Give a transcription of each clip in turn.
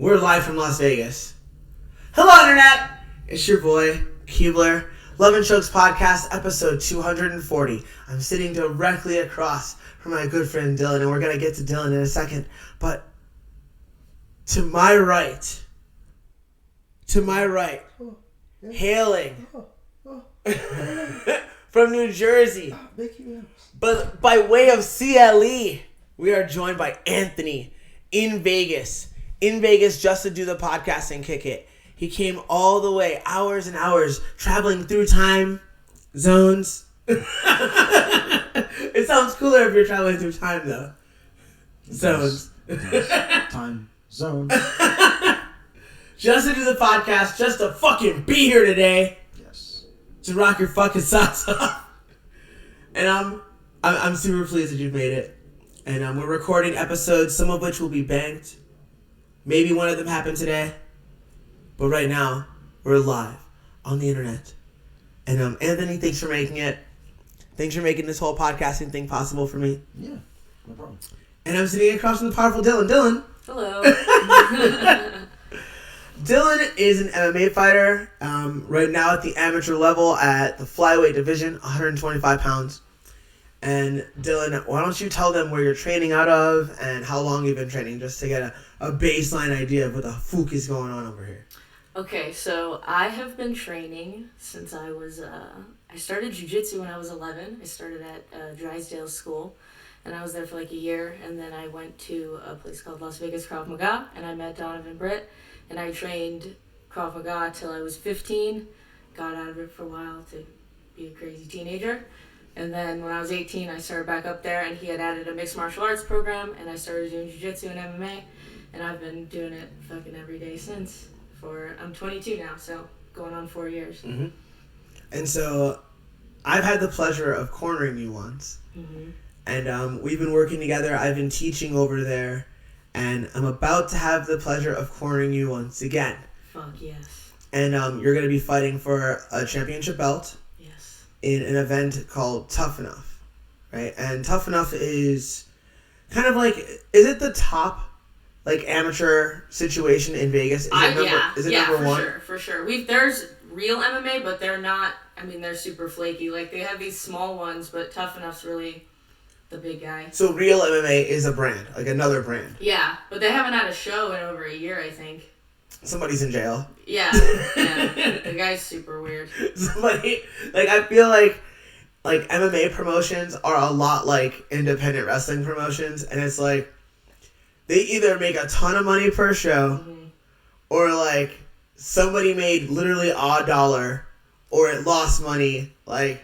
We're live from Las Vegas. Hello, Internet! It's your boy, Keebler. Love and Chokes Podcast, episode 240. I'm sitting directly across from my good friend Dylan, and we're going to get to Dylan in a second. But to my right, hailing from New Jersey, but by way of CLE, we are joined by Anthony in Vegas just to do the podcast and kick it. He came all the way, hours and hours, traveling through time zones. It sounds cooler if you're traveling through time, though. Zones. Time zone. Just to do the podcast, just to fucking be here today. Yes. To rock your fucking socks off. And I'm super pleased that you've made it. And we're recording episodes, some of which will be banked. Maybe one of them happened today. But right now, we're live on the internet. And Anthony, thanks for making it. Thanks for making this whole podcasting thing possible for me. Yeah, no problem. And I'm sitting across from the powerful Dylan. Dylan. Hello. Dylan is an MMA fighter right now at the amateur level at the flyweight division, 125 pounds. And Dylan, why don't you tell them where you're training out of and how long you've been training, just to get a baseline idea of what the fuck is going on over here. Okay, so I have been training since I was, I started jiu-jitsu when I was 11. I started at Drysdale School, and I was there for like a year, and then I went to a place called Las Vegas Krav Maga, and I met Donovan Britt, and I trained Krav Maga till I was 15, got out of it for a while to be a crazy teenager. And then when I was 18, I started back up there, and he had added a mixed martial arts program, and I started doing jiu-jitsu and MMA, and I've been doing it fucking every day since. I'm 22 now, so going on 4 years. Mm-hmm. And so I've had the pleasure of cornering you once, and we've been working together. I've been teaching over there, and I'm about to have the pleasure of cornering you once again. Fuck yes. And you're going to be fighting for a championship belt. In an event called Tough Enough, right? And Tough Enough is kind of like, is it the top, like, amateur situation in Vegas? Is it number one? For sure. There's real MMA, but they're not, they're super flaky. Like, they have these small ones, but Tough Enough's really the big guy. So real MMA is a brand, like another brand. Yeah, but they haven't had a show in over a year, I think. Somebody's in jail. Yeah. The guy's super weird. I feel like MMA promotions are a lot like independent wrestling promotions, and it's like they either make a ton of money per show, or like somebody made literally odd dollar, or it lost money. Like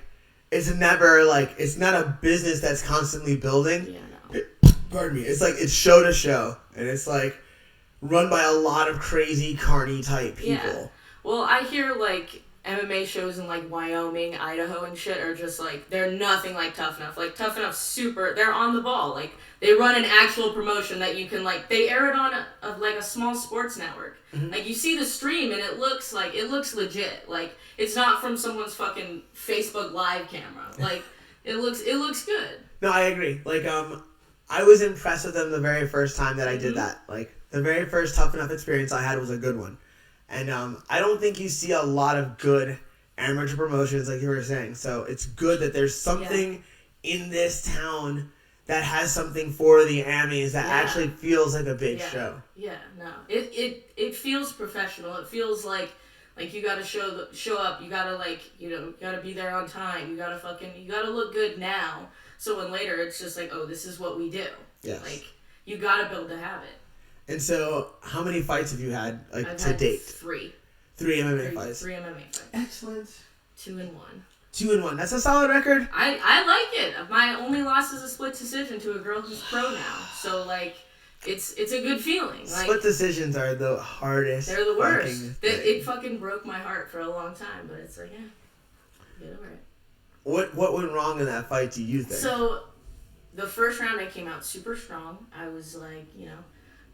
it's never like, it's not a business that's constantly building. Yeah, no. Pardon me. It's like it's show to show, and it's like run by a lot of crazy carny type people. Yeah. Well, I hear like MMA shows in like Wyoming, Idaho and shit are just like, they're nothing like Tough Enough. Like Tough Enough they're on the ball. Like they run an actual promotion that you can like, they air it on a small sports network. Mm-hmm. Like you see the stream and it looks legit. Like it's not from someone's fucking Facebook live camera. Like it looks good. No, I agree. Like I was impressed with them the very first time that I did that. Like the very first Tough Enough experience I had was a good one. And I don't think you see a lot of good amateur promotions like you were saying. So it's good that there's something in this town that has something for the Amis that actually feels like a big show. Yeah, no. It feels professional. It feels like you gotta show up, you gotta you gotta be there on time, you gotta look good now. So when later it's just like, oh, this is what we do. Yes. Like you gotta build a habit. And so, how many fights have you had, I've to had date? 3. 3 MMA fights. 3 MMA fights. Excellent. 2-1. 2-1. That's a solid record. I like it. My only loss is a split decision to a girl who's pro now. So it's a good feeling. Split decisions are the hardest. They're the worst. It fucking broke my heart for a long time, but it's like, get over it. What went wrong in that fight? Do you think? So, the first round I came out super strong. I was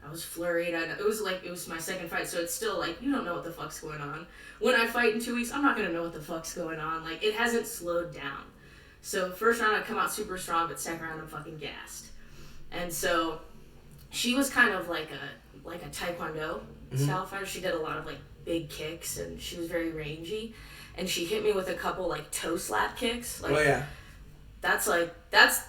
I was flurried. It was my second fight, so it's still like, you don't know what the fuck's going on. When I fight in 2 weeks, I'm not going to know what the fuck's going on. Like, it hasn't slowed down. So, first round, I come out super strong, but second round, I'm fucking gassed. And so, she was kind of like a taekwondo style fighter. She did a lot of like big kicks, and she was very rangy. And she hit me with a couple like toe slap kicks. Like, oh yeah. That's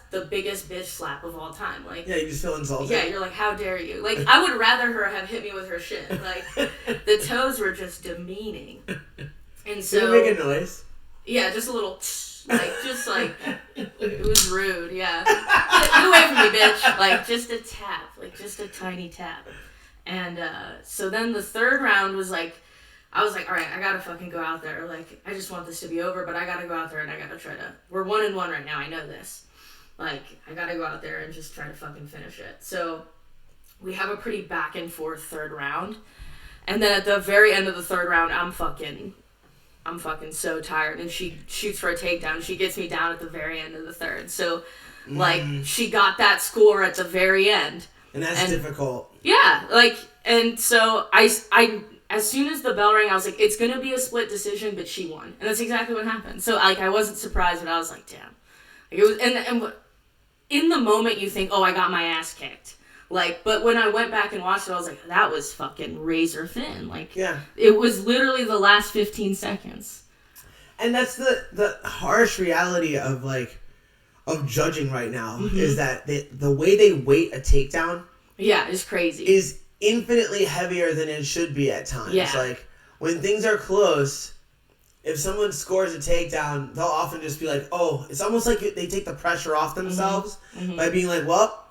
the biggest bitch slap of all time. Like, Yeah, you just feel insulted. yeah, you're like, how dare you? Like, I would rather her have hit me with her shin. Like, the toes were just demeaning. And so, Did it make a noise? yeah, just a little, like, just like, it was rude. Yeah, get away from me, bitch. Like, just a tap, like just a tiny tap. And so then the third round was like, I was like, all right, I gotta fucking go out there. Like, I just want this to be over, but I gotta go out there and I gotta try to. We're 1-1 right now. I know this. Like, I gotta go out there and just try to fucking finish it. So we have a pretty back and forth third round, and then at the very end of the third round, I'm fucking so tired, and she shoots for a takedown. She gets me down at the very end of the third. So, like, she got that score at the very end. And that's difficult. Yeah, like, and so I as soon as the bell rang, I was like, it's gonna be a split decision, but she won, and that's exactly what happened. So, like, I wasn't surprised, but I was like, damn. Like, it was, and in the moment you think, oh, I got my ass kicked. Like, but when I went back and watched it, I was like, that was fucking razor thin. Like, yeah. It was literally the last 15 seconds. And that's the harsh reality of judging right now is that the way they weight a takedown it's crazy. Is infinitely heavier than it should be at times. Yeah. Like, when things are close, if someone scores a takedown, they'll often just be like, oh, it's almost like they take the pressure off themselves by being like, well,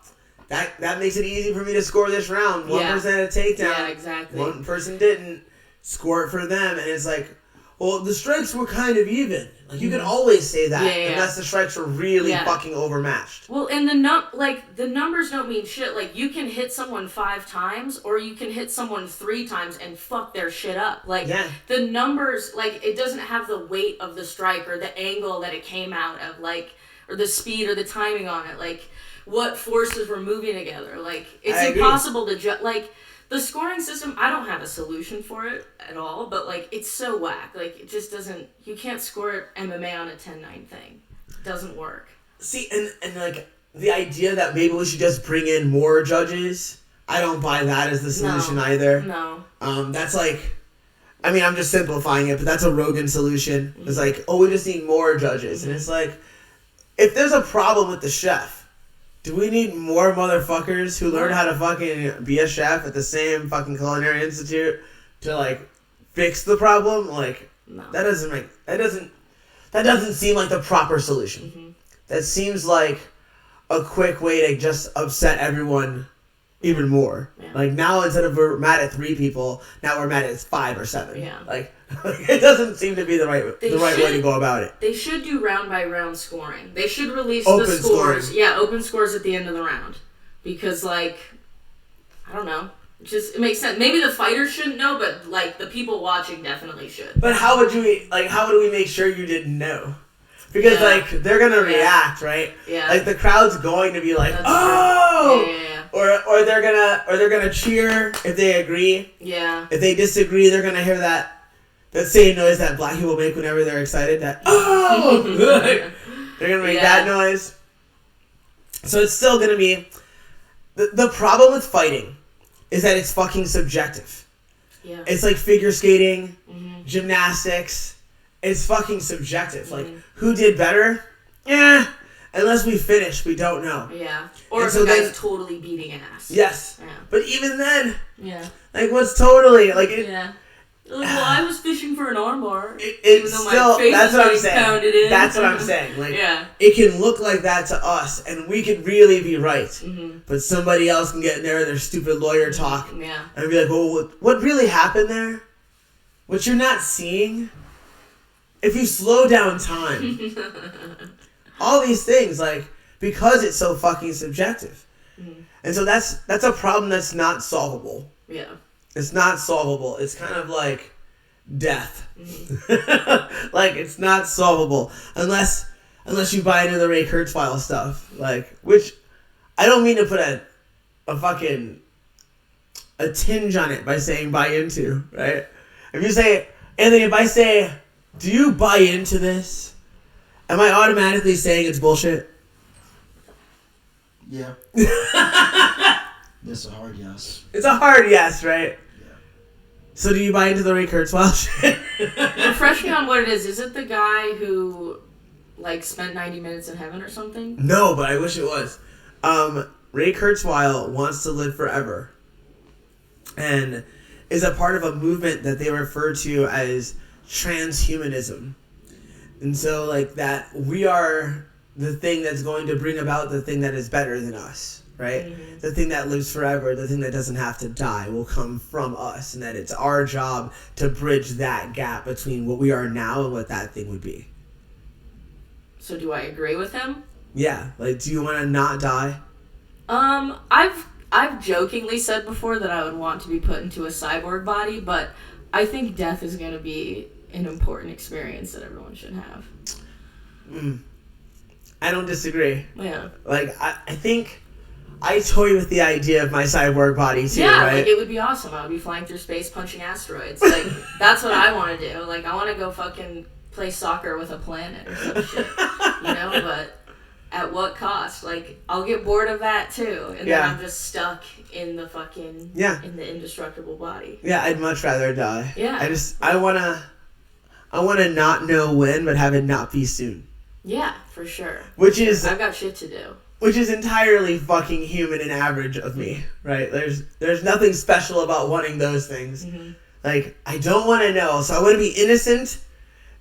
that makes it easy for me to score this round. One person had a takedown. Yeah, exactly. One person didn't. Score it for them. And it's like, well, the strikes were kind of even. Like, you can always say that unless the strikes were really fucking overmatched. Well, and the numbers don't mean shit. Like, you can hit someone 5 times, or you can hit someone 3 times and fuck their shit up. Like, the numbers, like, it doesn't have the weight of the strike or the angle that it came out of, like, or the speed or the timing on it. Like, what forces were moving together. Like, it's impossible to judge. Like, the scoring system, I don't have a solution for it at all, but, like, it's so whack. Like, it just doesn't, you can't score MMA on a 10-9 thing. It doesn't work. See, and like, the idea that maybe we should just bring in more judges, I don't buy that as the solution either. No. That's like, I mean, I'm just simplifying it, but that's a Rogan solution. It's like, oh, we just need more judges. And it's like, if there's a problem with the chef, do we need more motherfuckers who learn how to fucking be a chef at the same fucking culinary institute to, like, fix the problem? Like, No. that doesn't seem like the proper solution. That seems like a quick way to just upset everyone even more. Yeah. Like, now instead of we're mad at 3 people, now we're mad at 5 or 7. Yeah. Like, it doesn't seem to be the right way to go about it. They should do round by round scoring. They should release Open the scores. scoring. Yeah, open scores at the end of the round. Because, like, I don't know. It makes sense. Maybe the fighters shouldn't know, but, like, the people watching definitely should. But how do we make sure you didn't know? Because, like, they're gonna react, right? Yeah. Like, the crowd's going to be like, That's oh! true. Yeah. Or they're gonna cheer if they agree. Yeah. If they disagree, they're gonna hear that same noise that black people make whenever they're excited. That oh, they're gonna make that noise. So it's still gonna be the problem with fighting is that it's fucking subjective. Yeah. It's like figure skating, gymnastics. It's fucking subjective. Like, who did better? Yeah. Unless we finish, we don't know. Yeah. Or And if so the guy's then- totally beating ass. Yes. Yeah. But even then, Yeah. like, what's totally like it? Yeah. Like, well, I was fishing for an armbar. It's even though still my face that's was what I'm getting saying. pounded in. That's what I'm saying. Like, Yeah. it can look like that to us, and we could really be right. But somebody else can get in there and their stupid lawyer talk Yeah. and be like, "Well, what really happened there? What you're not seeing? If you slow down time, all these things, like, because it's so fucking subjective, and so that's a problem that's not solvable. Yeah. It's not solvable. It's kind of like death. Like, it's not solvable unless you buy into the Ray Kurzweil stuff. Like, which I don't mean to put a fucking a tinge on it by saying buy into, right? If you say, Anthony, if I say, do you buy into this? Am I automatically saying it's bullshit? Yeah. This is a hard yes. It's a hard yes, right? Yeah. So do you buy into the Ray Kurzweil shit? Refresh me on what it is. Is it the guy who, like, spent 90 minutes in heaven or something? No, but I wish it was. Ray Kurzweil wants to live forever. And is a part of a movement that they refer to as transhumanism. And so, like, that we are the thing that's going to bring about the thing that is better than us, right? Mm-hmm. The thing that lives forever, the thing that doesn't have to die will come from us, and that it's our job to bridge that gap between what we are now and what that thing would be. So do I agree with him? Yeah, like, do you want to not die? I've jokingly said before that I would want to be put into a cyborg body, but I think death is going to be an important experience that everyone should have. I don't disagree. Yeah. Like, I think I toy with the idea of my cyborg body too, Yeah, right? like, it would be awesome. I would be flying through space punching asteroids. Like, that's what I want to do. Like, I want to go fucking play soccer with a planet or some shit. You know, but at what cost? Like, I'll get bored of that too. And then I'm just stuck in the fucking, in the indestructible body. Yeah, I'd much rather die. Yeah. I wanna not know when, but have it not be soon. Yeah, for sure. Which is I've got shit to do. Which is entirely fucking human and average of me, right? There's nothing special about wanting those things. Mm-hmm. Like, I don't want to know, so I want to be innocent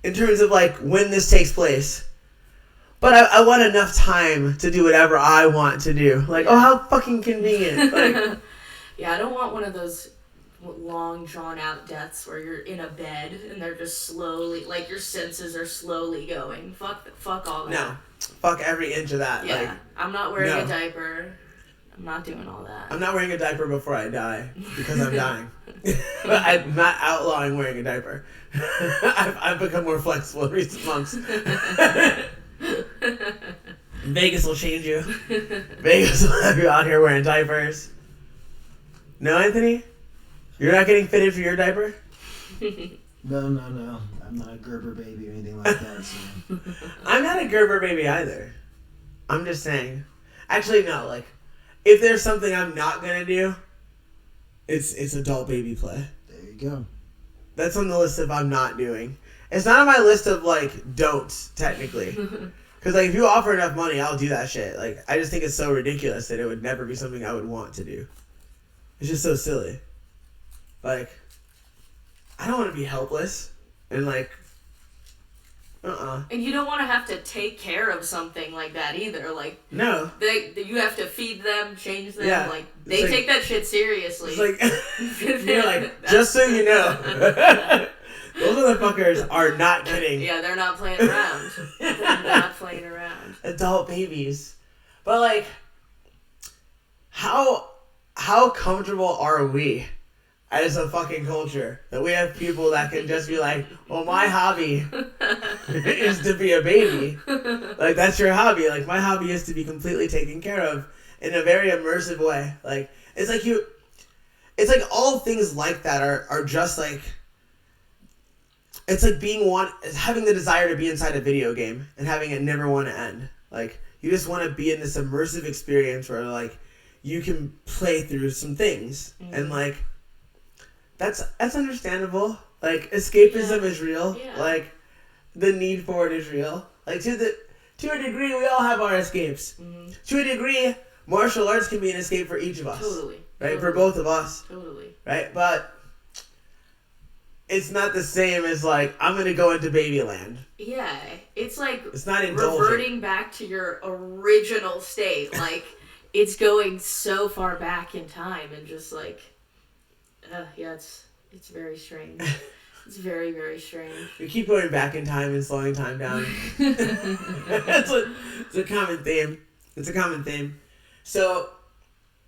in terms of, like, when this takes place. But I want enough time to do whatever I want to do. Like, oh, how fucking convenient. Like, yeah, I don't want one of those long, drawn-out deaths where you're in a bed and they're just slowly, like, your senses are slowly going. Fuck all that. no. Fuck every inch of that. Yeah, Like, I'm not wearing no. a diaper. I'm not doing all that. I'm not wearing a diaper before I die because I'm dying. But I'm not outlawing wearing a diaper. I've become more flexible in recent months. Vegas will change you. Vegas will have you out here wearing diapers. No, Anthony? You're not getting fitted for your diaper? No. I'm not a Gerber baby or anything like that. So. I'm not a Gerber baby either. I'm just saying. Actually, no. Like, if there's something I'm not gonna do, it's adult baby play. There you go. That's on the list of I'm not doing. It's not on my list of, like, don'ts, technically. Because, like, if you offer enough money, I'll do that shit. Like, I just think it's so ridiculous that it would never be something I would want to do. It's just so silly. Like, I don't want to be helpless. And, like, And you don't want to have to take care of something like that either. Like, no. you have to feed them, change them. Yeah. Like, they It's like- take that shit seriously. It's like, you're like, just so you know. Those motherfuckers are not kidding. Yeah, they're not playing around. They're not playing around. Adult babies. But, like, how comfortable are we as a fucking culture that we have people that can just be like, well, my hobby is to be a baby. Like, that's your hobby. Like, my hobby is to be completely taken care of in a very immersive way. Like, it's like all things like that are just like, it's like having the desire to be inside a video game and having it never want to end. Like, you just want to be in this immersive experience where, like, you can play through some things. And, like, that's understandable. Like, escapism is real. Yeah. Like, the need for it is real. Like, to a degree, we all have our escapes. Mm-hmm. To a degree, martial arts can be an escape for each of us. Totally. Right? For both of us. Totally. Right? But it's not the same as, like, I'm going to go into Babyland. Yeah, it's like It's not indulgent. reverting back to your original state. Like, it's going so far back in time and just like, yeah, it's very strange. It's very, very strange. We keep going back in time and slowing time down. It's a common theme. It's a common theme. So,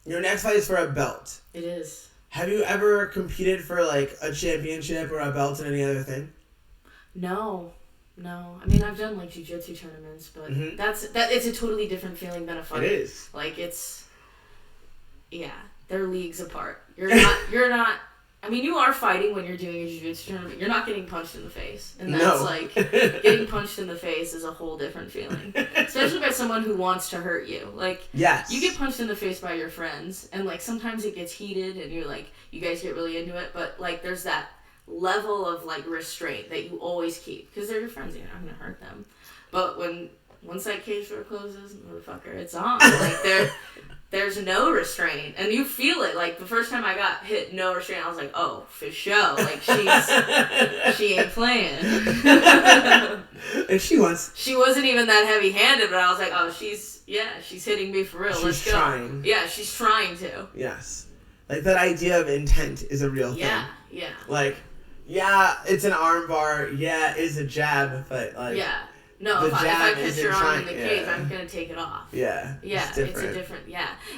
your next fight is for a belt. It is. Have you ever competed for, like, a championship or a belt in any other thing? No. I mean, I've done like jiu-jitsu tournaments, but it's a totally different feeling than a fight. It is. Like, they're leagues apart. You're not I mean, you are fighting when you're doing a jiu-jitsu tournament. You're not getting punched in the face. And that's No. like, getting punched in the face is a whole different feeling. Especially by someone who wants to hurt you. Like, Yes. you get punched in the face by your friends, and like sometimes it gets heated and you're like, you guys get really into it, but like there's that level of like restraint that you always keep. Because they're your friends, you're not going to hurt them. But once that cage door closes, motherfucker, it's on. Like, there's no restraint, and you feel it. Like, the first time I got hit, no restraint, I was like, oh, for sure. Like, she ain't playing. And she wasn't even that heavy-handed, but I was like, oh, she's hitting me for real. Let's go. Trying. Yeah, she's trying to. Yes. Like, that idea of intent is a real thing. Yeah. Like, yeah, it's an arm bar. Yeah, it's a jab, but like... Yeah. No, if I catch your arm in the cage, I'm going to take it off. Yeah. Yeah, it's a different,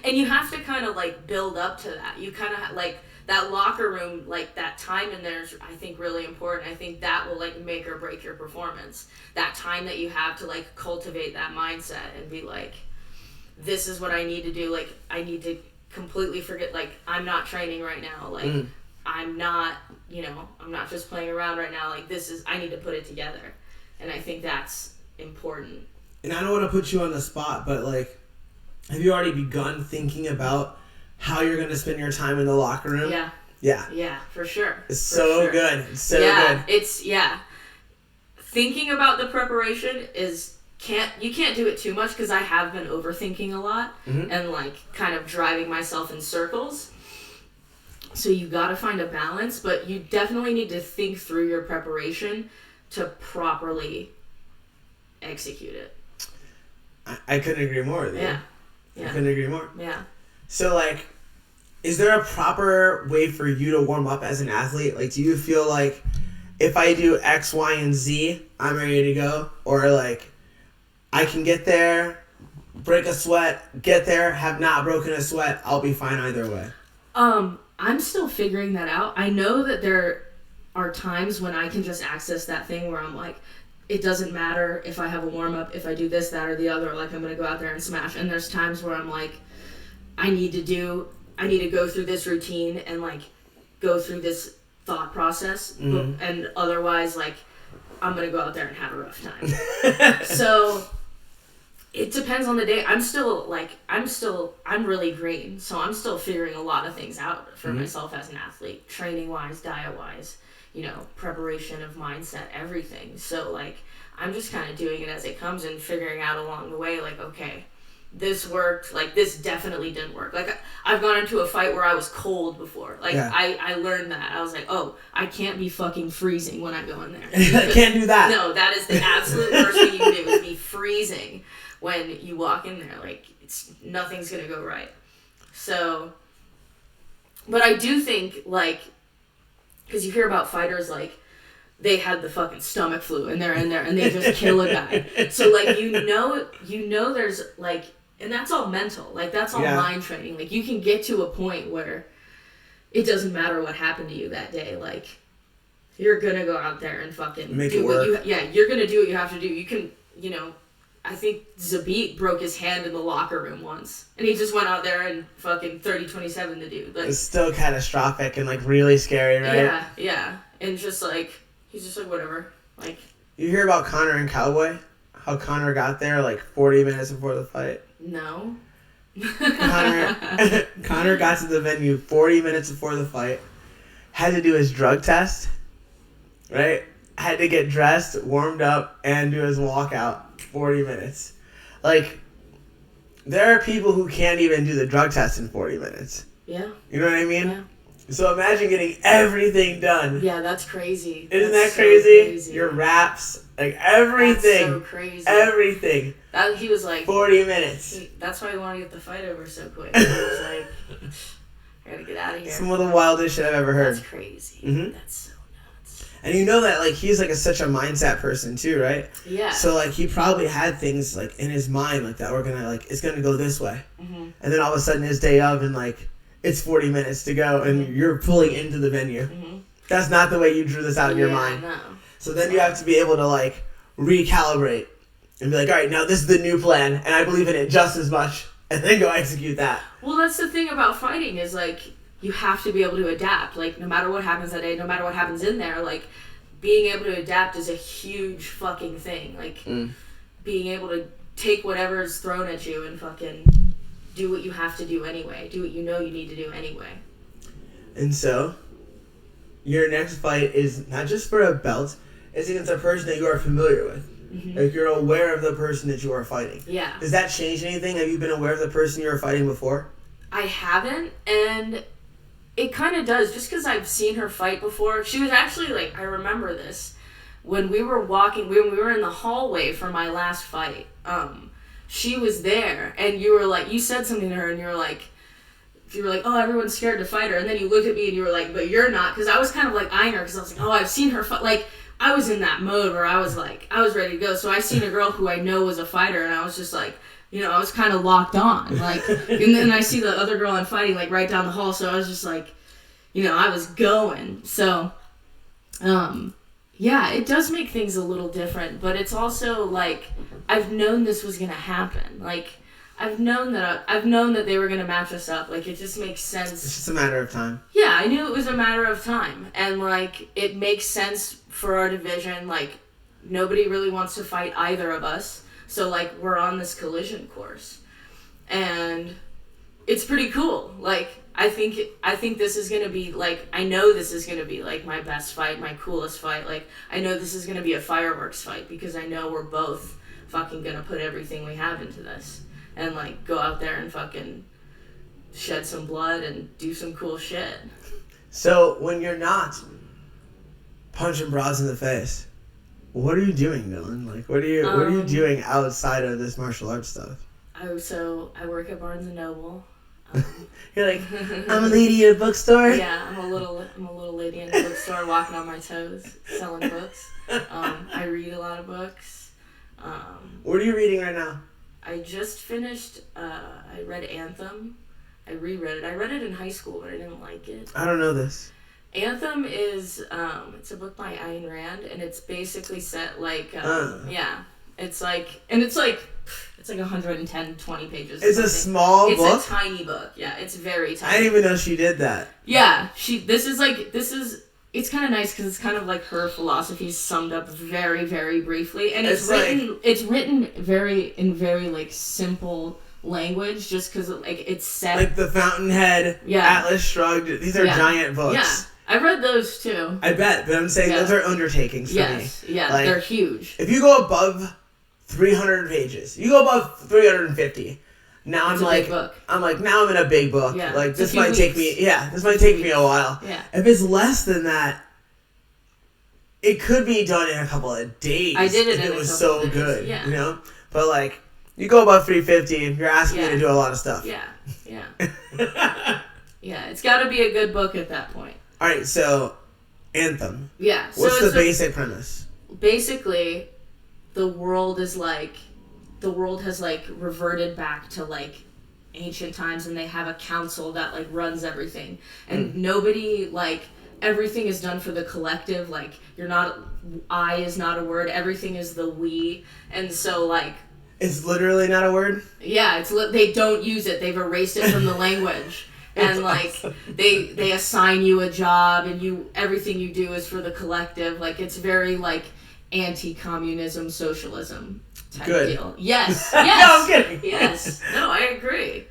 And you have to kind of, like, build up to that. You kind of, like, that locker room, like, that time in there is, I think, really important. I think that will, like, make or break your performance. That time that you have to, like, cultivate that mindset and be like, this is what I need to do. Like, I need to completely forget, like, I'm not training right now. Like, I'm not, I'm not just playing around right now. Like, I need to put it together. And I think that's important. And I don't want to put you on the spot, but like, have you already begun thinking about how you're going to spend your time in the locker room? Yeah. Yeah. Yeah, for sure. It's so good. It's so good. It's thinking about the preparation you can't do it too much because I have been overthinking a lot and like kind of driving myself in circles. So you got to find a balance, but you definitely need to think through your preparation to properly execute it. I couldn't agree more with you. Yeah. I couldn't agree more. Yeah. So like, is there a proper way for you to warm up as an athlete? Like, do you feel like if I do X, Y, and Z, I'm ready to go? Or like, I can get there, break a sweat, get there, have not broken a sweat, I'll be fine either way? I'm still figuring that out. I know that there are times when I can just access that thing where I'm like, it doesn't matter if I have a warm-up, if I do this, that, or the other, like I'm going to go out there and smash. And there's times where I'm like, I need to go through this routine and like go through this thought process. And otherwise, like, I'm going to go out there and have a rough time. So it depends on the day. I'm really green. So I'm still figuring a lot of things out for myself as an athlete, training-wise, diet-wise, preparation of mindset, everything. So, like, I'm just kind of doing it as it comes and figuring out along the way, like, okay, this worked, like, this definitely didn't work. Like, I've gone into a fight where I was cold before. Like, I learned that. I was like, oh, I can't be fucking freezing when I go in there. I can't do that. No, that is the absolute worst thing you can do, is be freezing when you walk in there. Like, nothing's gonna go right. So, but I do think, like, because you hear about fighters, like, they had the fucking stomach flu and they're in there and they just kill a guy. So, like, there's, like, and that's all mental. Like, that's all mind training. Like, you can get to a point where it doesn't matter what happened to you that day. Like, you're gonna go out there and fucking make do it work. you're gonna do what you have to do. You can, I think Zabit broke his hand in the locker room once. And he just went out there and fucking 30-27 the dude. Like, it's still catastrophic and, like, really scary, right? Yeah. And just, like, he's just like, whatever. Like, you hear about Conor and Cowboy? How Conor got there, like, 40 minutes before the fight? no. Conor got to the venue 40 minutes before the fight. Had to do his drug test, right? Had to get dressed, warmed up, and do his walkout. 40 minutes. Like, there are people who can't even do the drug test in 40 minutes. Yeah. You know what I mean? Yeah. So imagine getting everything done. Yeah, that's crazy. Isn't That's that crazy? So Your raps, like, everything. That's so crazy. Everything. He was like 40 minutes. That's why he wanted to get the fight over so quick. He was like, I gotta get out of here. Some of the wildest shit I've ever heard. That's crazy. Mhm. That's so nuts. And you know that, like, he's, like, such a mindset person, too, right? Yeah. So, like, he probably had things, like, in his mind, like, that were gonna, like, it's gonna go this way. Mm-hmm. And then all of a sudden, his day of, and, like, it's 40 minutes to go, and you're pulling into the venue. Mm-hmm. That's not the way you drew this out in your mind. No. So then you have to be able to, like, recalibrate and be like, all right, now this is the new plan, and I believe in it just as much, and then go execute that. Well, that's the thing about fighting is, like, you have to be able to adapt. Like, no matter what happens that day, no matter what happens in there, like, being able to adapt is a huge fucking thing. Like, being able to take whatever is thrown at you and fucking do what you have to do anyway. Do what you know you need to do anyway. And so, your next fight is not just for a belt, it's against a person that you are familiar with. Like, you're aware of the person that you are fighting. Yeah. Does that change anything? Have you been aware of the person you were fighting before? I haven't, and it kind of does, just because I've seen her fight before. She was actually, like, I remember this, when we were in the hallway for my last fight, she was there, and you were like, you said something to her, and you were like, oh, everyone's scared to fight her, and then you looked at me and you were like, but you're not, because I was kind of like eyeing her, because I was like, oh, I've seen her fight, like, I was in that mode where I was ready to go, so I seen a girl who I know was a fighter, and I was just like, you know, I was kind of locked on, like, and then I see the other girl I'm fighting, like, right down the hall, so I was just like, you know, I was going, so, yeah, it does make things a little different, but it's also, like, I've known this was gonna happen, like, I've known that they were gonna match us up, like, it just makes sense. It's just a matter of time. Yeah, I knew it was a matter of time, and, like, it makes sense for our division, like, nobody really wants to fight either of us, so, like, we're on this collision course, and it's pretty cool, like, I think this is gonna be, like, I know this is gonna be, like, my best fight, my coolest fight, like, I know this is gonna be a fireworks fight, because I know we're both fucking gonna put everything we have into this, and, like, go out there and fucking shed some blood and do some cool shit. So, when you're not punching broads in the face, what are you doing, Dylan? Like, what are you doing outside of this martial arts stuff? So I work at Barnes & Noble. You're like, I'm a lady at a bookstore? Yeah, I'm a little lady in a bookstore walking on my toes, selling books. I read a lot of books. What are you reading right now? I just finished, I read Anthem. I reread it. I read it in high school, but I didn't like it. I don't know this. Anthem is, it's a book by Ayn Rand, and it's basically set like, yeah. It's like, and it's like 110, 20 pages. It's a small book? It's a tiny book. Yeah, it's very tiny. I didn't even know she did that. Yeah, it's kind of nice because it's kind of like her philosophy summed up very, very briefly. And it's written in very like simple language just because like it's set. Like the Fountainhead, Atlas Shrugged. These are giant books. Yeah. I read those too. I bet, but I'm saying those are undertakings for me. Yeah, like, they're huge. If you go above 300 pages, you go above 350. Now it's now I'm in a big book. Yeah, like this might take me a while. Yeah. If it's less than that, it could be done in a couple of days. I did it if in it was a so couple of days. good. Yeah. You know? But like you go above 350, you're asking me to do a lot of stuff. Yeah. Yeah. Yeah, it's got to be a good book at that point. All right, so Anthem. Yeah. So What's the basic premise? Basically, the world has like reverted back to like ancient times, and they have a council that like runs everything, and nobody like everything is done for the collective. Like I is not a word. Everything is the we, and so like it's literally not a word. Yeah, they don't use it. They've erased it from the language. And like awesome. they assign you a job, and everything you do is for the collective. Like it's very like anti-communism, socialism type deal. Yes. No, I'm kidding. Yes. No, I agree.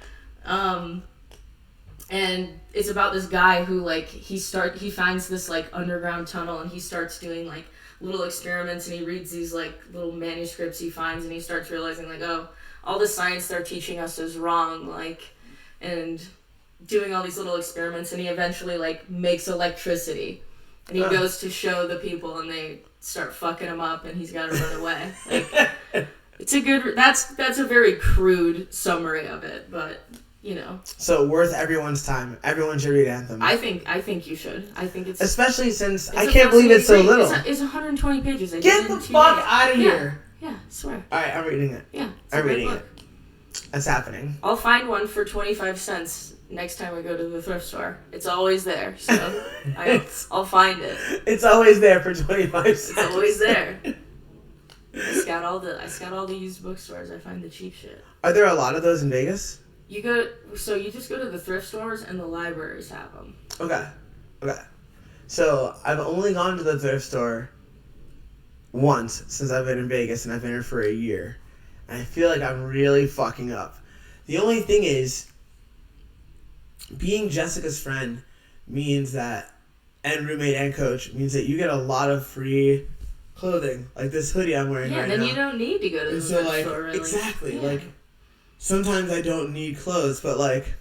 And it's about this guy who like he finds this like underground tunnel, and he starts doing like little experiments, and he reads these like little manuscripts he finds, and he starts realizing like, oh, all the science they're teaching us is wrong, like, and doing all these little experiments, and he eventually like makes electricity, and he goes to show the people, and they start fucking him up, and he's got to run away. Like, it's a good. That's a very crude summary of it, but you know. So worth everyone's time. Everyone should read Anthem. I think you should. I think it's especially since I can't believe it's so little. It's 120 pages. Get the fuck out of here. Yeah, I swear. All right, I'm reading it. Yeah, I'm reading it. That's happening. I'll find one for 25 cents next time I go to the thrift store. It's always there, so I'll find it. It's always there for 25 cents. It's always there. I scout all the used bookstores. I find the cheap shit. Are there a lot of those in Vegas? You just go to the thrift stores and the libraries have them. Okay. So I've only gone to the thrift store once since I've been in Vegas, and I've been here for a year. And I feel like I'm really fucking up. The only thing is, being Jessica's friend means that, and roommate and coach, means that you get a lot of free clothing. Like this hoodie I'm wearing right now. Yeah, then you don't need to go to the thrift store, really. Exactly. Yeah. Like, sometimes I don't need clothes, but like,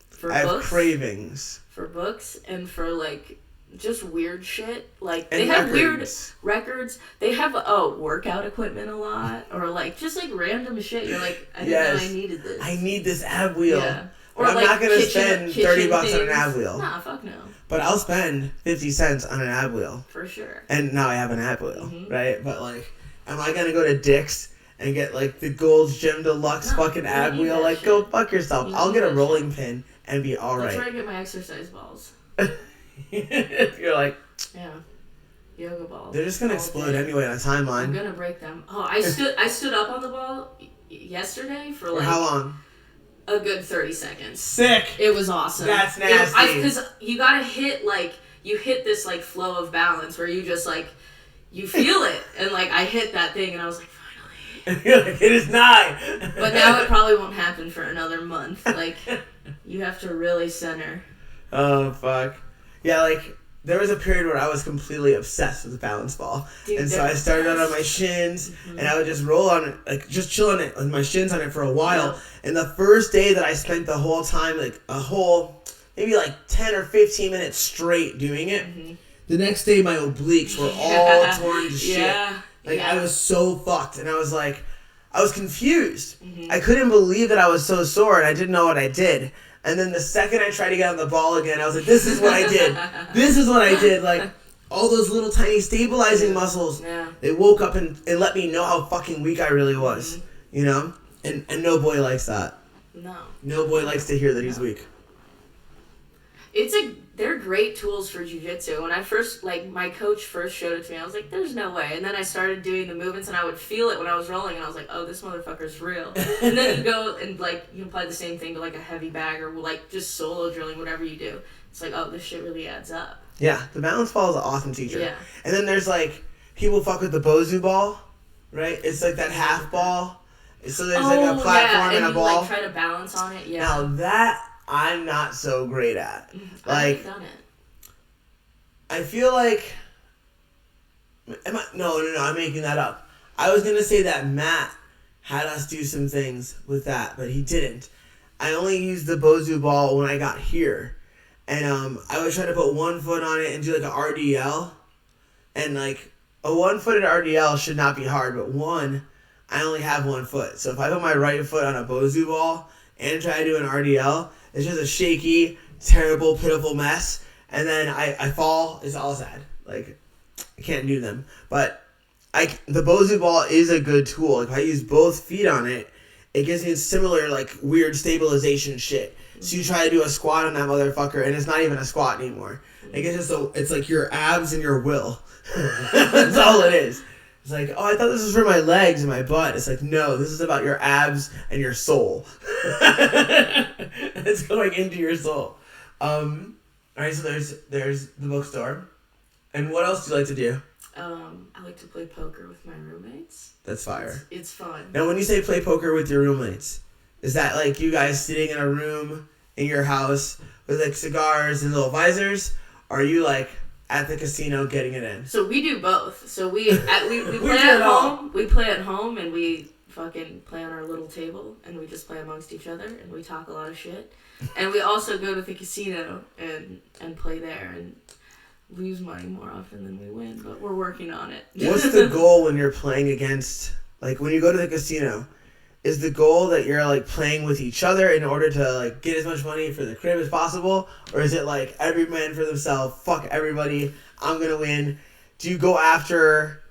for I books, have cravings. For books and for like just weird shit. Like And they have weird records. records. They have workout equipment a lot, or like just like random shit. You're like, I didn't know I needed this. I need this ab wheel. Yeah. Or I'm like not gonna kitchen spend $30 on an things. ab wheel. Nah, fuck no. But I'll spend 50 cents on an ab wheel. For sure. And now I have an ab wheel, Mm-hmm. right? But like, am I gonna go to Dick's and get like the Gold's Gym Deluxe fucking ab need wheel? that Like, shit. go fuck yourself. You I'll need get a that rolling pin and be That's alright. where I get my exercise balls. You're like, Yeah. Yoga balls. they're just gonna all explode day. anyway on a I'm timeline. gonna break them. Oh, I stood up on the ball yesterday for For like how long? a good 30 seconds. Sick! It was awesome. That's nasty. Because you gotta hit this like flow of balance where you just like you feel it, and like I hit that thing and I was like, finally. You're like, it is 9! But now it probably won't happen for another month. Like you have to really center. Oh, fuck. Yeah, like, there was a period where I was completely obsessed with the balance ball. Dude, and so I started out on my shins, and I would just roll on it, like, just chill on it, with my shins on it for a while. Yeah. And the first day that I spent the whole time, like, maybe like 10 or 15 minutes straight doing it, the next day my obliques were all torn to shit. Yeah. Like, I was so fucked, and I was confused. I couldn't believe that I was so sore, and I didn't know what I did. And then the second I tried to get on the ball again, I was like, this is what I did. This is what I did. Like, all those little tiny stabilizing muscles, they woke up and let me know how fucking weak I really was. You know? And no boy likes that. No. No boy likes to hear that he's weak. They're great tools for jiu-jitsu. When I first, my coach first showed it to me, I was like, there's no way. And then I started doing the movements, and I would feel it when I was rolling, and I was like, oh, this motherfucker's real. And then you go and, you apply the same thing to, a heavy bag or, just solo drilling, whatever you do. It's like, oh, this shit really adds up. Yeah, the balance ball is an awesome teacher. Yeah. And then there's, people fuck with the Bozu ball, right? It's like that half ball. So there's, a platform and a ball. And you, try to balance on it, yeah. Now, that I'm not so great at. I haven't done it. I feel like... No, I'm making that up. I was going to say that Matt had us do some things with that, but he didn't. I only used the Bozu ball when I got here. And I was trying to put one foot on it and do an RDL. And a one-footed RDL should not be hard, but I only have 1 foot. So if I put my right foot on a Bozu ball and try to do an RDL, it's just a shaky, terrible, pitiful mess. And then I fall. It's all sad. I can't do them. But the Bozu ball is a good tool. If I use both feet on it, it gives me similar, weird stabilization shit. So you try to do a squat on that motherfucker, and it's not even a squat anymore. It's like your abs and your will. That's all it is. It's like, oh, I thought this was for my legs and my butt. It's like, no, this is about your abs and your soul. It's going into your soul. Alright, so there's the bookstore. And what else do you like to do? I like to play poker with my roommates. That's fire. It's fun. Now, when you say play poker with your roommates, is that you guys sitting in a room in your house with cigars and little visors? Or are you at the casino getting it in? So we do both. So we play at home. We play at home, and we fucking play on our little table, and we just play amongst each other, and we talk a lot of shit. And we also go to the casino and play there and lose money more often than we win, but we're working on it. What's the goal when you're playing against, when you go to the casino? Is the goal that you're playing with each other in order to get as much money for the crib as possible? Or is it every man for themselves, fuck everybody, I'm gonna win? Do you go after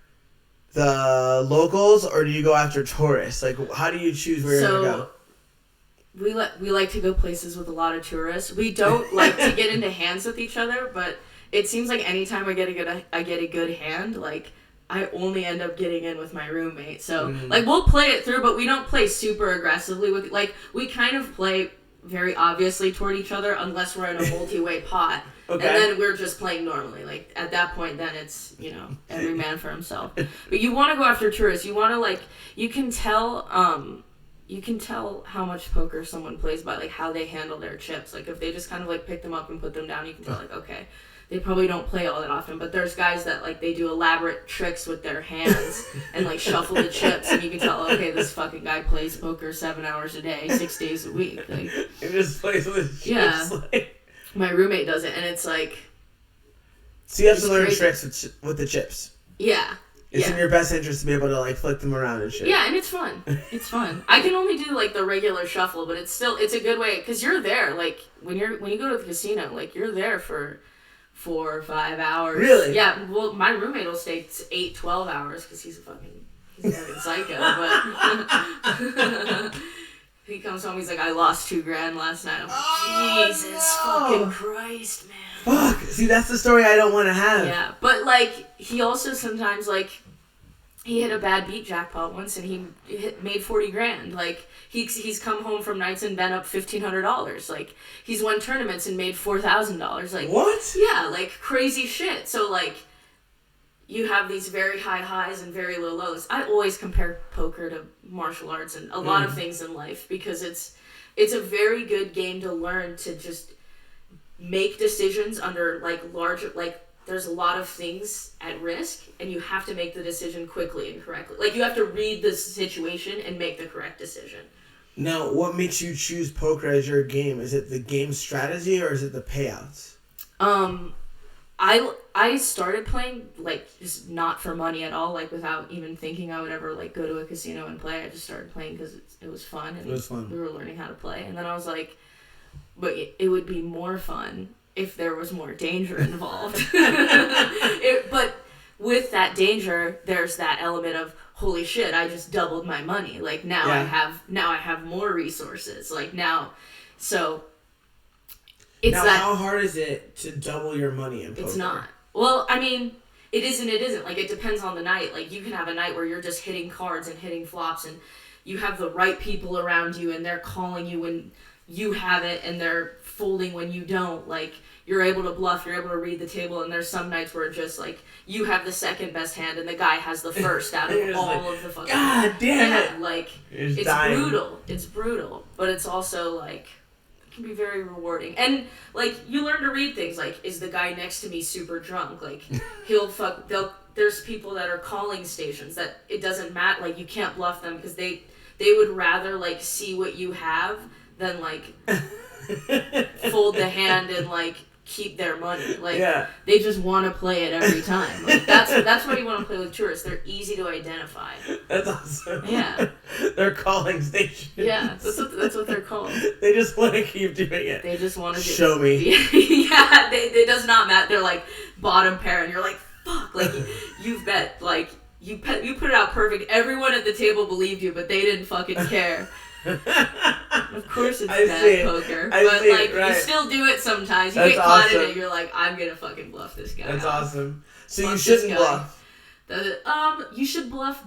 the locals or do you go after tourists? How do you choose where you're gonna go? We like to go places with a lot of tourists. We don't like to get into hands with each other, but it seems like anytime I get a good hand, I only end up getting in with my roommate. So, we'll play it through, but we don't play super aggressively. We kind of play very obviously toward each other unless we're in a multi-way pot. Okay. And then we're just playing normally. Like, at that point, then it's, you know, every man for himself. But you want to go after tourists. You want to, like, you can tell how much poker someone plays by, like, how they handle their chips. Like, if they just kind of, like, pick them up and put them down, you can tell, like, okay, they probably don't play all that often. But there's guys that, like, they do elaborate tricks with their hands and, like, shuffle the chips. And you can tell, okay, this fucking guy plays poker 7 hours a day, 6 days a week. Like, It just plays with chips. Yeah. Like. My roommate does it, and it's like... So you have to It's learn crazy. tricks with the chips. Yeah. It's Yeah. in your best interest to be able to, like, flick them around and shit. Yeah, and it's fun. It's fun. I can only do, like, the regular shuffle, but it's a good way, because you're there, like, when you go to the casino, like, you're there for 4 or 5 hours. Really? Yeah, well, my roommate will stay 8, 12 hours, because he's a fucking psycho, but... He comes home, he's like, I lost $2,000 last night. I'm like, Jesus fucking Christ, man. Fuck. See, that's the story I don't want to have. Yeah, but, like, he also sometimes, like, he hit a bad beat jackpot once, and he made $40,000. Like, he's come home from nights and been up $1,500. Like, he's won tournaments and made $4,000. Like, What? yeah, like, crazy shit. So, like, you have these very high highs and very low lows. I always compare poker to martial arts and a lot of things in life, because it's a very good game to learn to just make decisions under, like, large, like, there's a lot of things at risk, and you have to make the decision quickly and correctly. Like, you have to read the situation and make the correct decision. Now, what makes you choose poker as your game? Is it the game strategy or is it the payouts? I started playing, like, just not for money at all, like, without even thinking I would ever, like, go to a casino and play. I just started playing because it was fun, and It was fun. we were learning how to play. And then I was like, but it would be more fun if there was more danger involved. But with that danger, there's that element of, holy shit, I just doubled my money. Like, now I have more resources. Like, now, so it's now, that. how hard is it to double your money in poker? It's not. Well, I mean, it isn't. Like, it depends on the night. Like, you can have a night where you're just hitting cards and hitting flops, and you have the right people around you, and they're calling you when you have it, and they're folding when you don't. Like, you're able to bluff, you're able to read the table, and there's some nights where just, like, you have the second best hand, and the guy has the first out of all like, of the fucking... God damn Yeah, it! like, You're just it's dying. brutal. It's brutal. But it's also, like... can be very rewarding. And, like, you learn to read things. Like, is the guy next to me super drunk? Like, there's people that are calling stations that it doesn't matter. Like, you can't bluff them because they would rather, like, see what you have than, like, fold the hand and, like, keep their money. Like, Yeah. they just want to play it every time. Like, that's why you want to play with tourists. They're easy to identify. That's awesome. Yeah. They're calling stations. Yeah, that's what they're called. They just want to keep doing it. They just want to do Show me. Yeah, it does not matter. They're like bottom pair, and you're like, fuck. Like, you've bet. Like, you put it out perfect. Everyone at the table believed you, but they didn't fucking care. Of course it's bad poker. But, like, right. you still do it sometimes. You That's get caught in awesome. it, you're like, I'm gonna fucking bluff this guy. That's out. awesome. So Fuck you this shouldn't guy. bluff. You should bluff.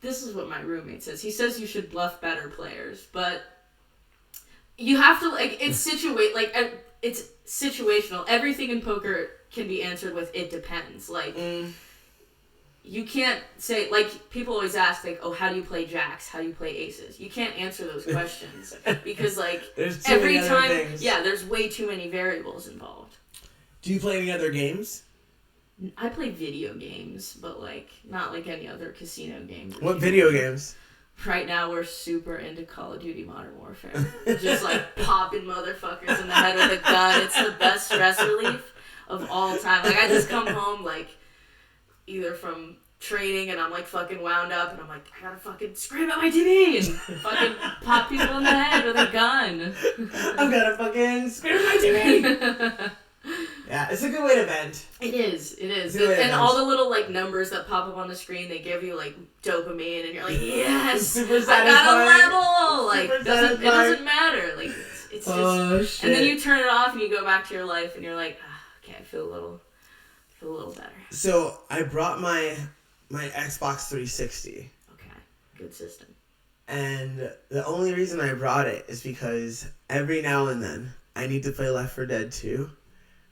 This is what my roommate says. He says you should bluff better players, but you have to, like, it's situational. Everything in poker can be answered with "it depends." Like, you can't say, like, people always ask, like, oh, how do you play jacks? How do you play aces? You can't answer those questions because, like, There's too every many other time, things. yeah, there's way too many variables involved. Do you play any other games? I play video games, but, like, not like any other casino game. What video games? Right now, we're super into Call of Duty Modern Warfare. Just, like, popping motherfuckers in the head with a gun. It's the best stress relief of all time. Like, I just come home, like, either from training and I'm, like, fucking wound up and I'm like, I gotta fucking scream at my TV and fucking pop people in the head with a gun. I'm gonna fucking scream my TV. Yeah, it's a good way to vent. It is. It's a good way to And vent. all the little, like, numbers that pop up on the screen, they give you, like, dopamine, and you're like, yes, Super I got satisfying. a level. Like, Super it satisfying. doesn't matter. Like, it's just. Oh shit. And then you turn it off and you go back to your life, and you're like, okay, I feel a little better. So I brought my Xbox 360, Okay, good system. And the only reason I brought it is because every now and then I need to play Left 4 Dead 2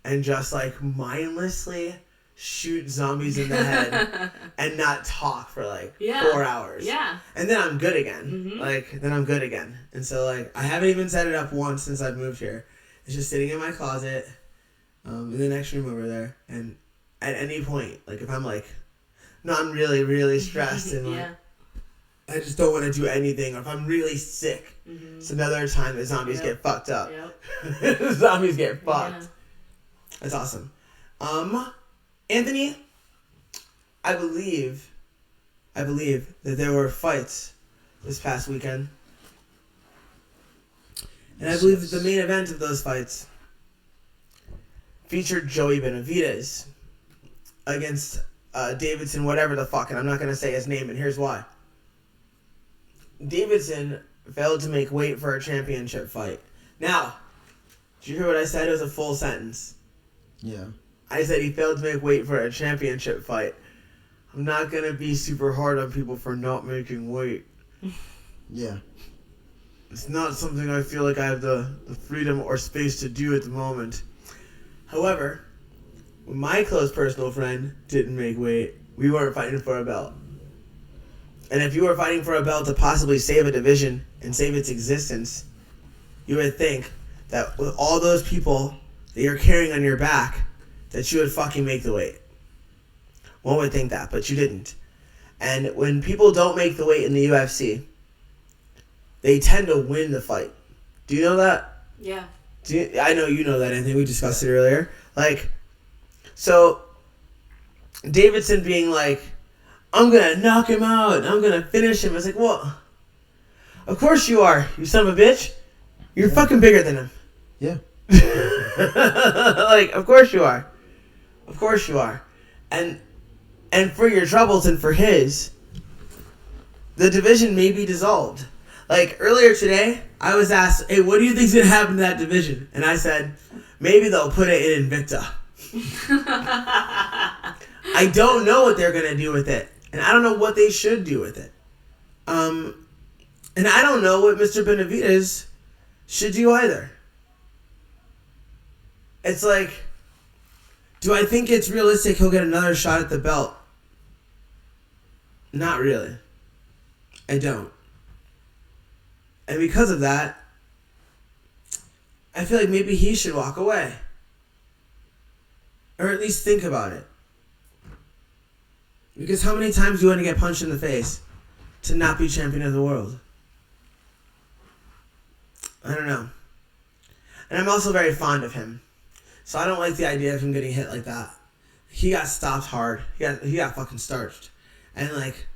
and just like mindlessly shoot zombies in the head and not talk for like 4 hours. Yeah. And then I'm good again. Then I'm good again. And so like I haven't even set it up once since I've moved here. It's just sitting in my closet, in the next room over there. And at any point, like if I'm like, no, I'm really, really stressed and like, I just don't want to do anything. Or if I'm really sick, it's another time that zombies get fucked up. Yep. Zombies get fucked. Yeah. That's awesome. Anthony, I believe that there were fights this past weekend. And I believe that the main event of those fights featured Joey Benavidez against Davidson, whatever the fuck, and I'm not going to say his name, and here's why. Davidson failed to make weight for a championship fight. Now, did you hear what I said? It was a full sentence. Yeah. I said he failed to make weight for a championship fight. I'm not going to be super hard on people for not making weight. Yeah. It's not something I feel like I have the freedom or space to do at the moment. However, when my close personal friend didn't make weight, we weren't fighting for a belt. And if you were fighting for a belt to possibly save a division and save its existence, you would think that with all those people that you're carrying on your back, that you would fucking make the weight. One would think that, but you didn't. And when people don't make the weight in the UFC, they tend to win the fight. Do you know that? Yeah. I know you know that, Anthony. We discussed it earlier. Like, so Davidson being like, I'm going to knock him out. I'm going to finish him. It's like, well, of course you are, you son of a bitch. You're fucking bigger than him. Yeah. Like, of course you are. Of course you are. And for your troubles and for his, the division may be dissolved. Like, earlier today, I was asked, hey, what do you think's going to happen to that division? And I said, maybe they'll put it in Invicta. I don't know what they're going to do with it. And I don't know what they should do with it. And I don't know what Mr. Benavidez should do either. It's like, do I think it's realistic he'll get another shot at the belt? Not really. I don't. And because of that, I feel like maybe he should walk away. Or at least think about it. Because how many times do you want to get punched in the face to not be champion of the world? I don't know. And I'm also very fond of him. So I don't like the idea of him getting hit like that. He got stopped hard. He got fucking starched. And like,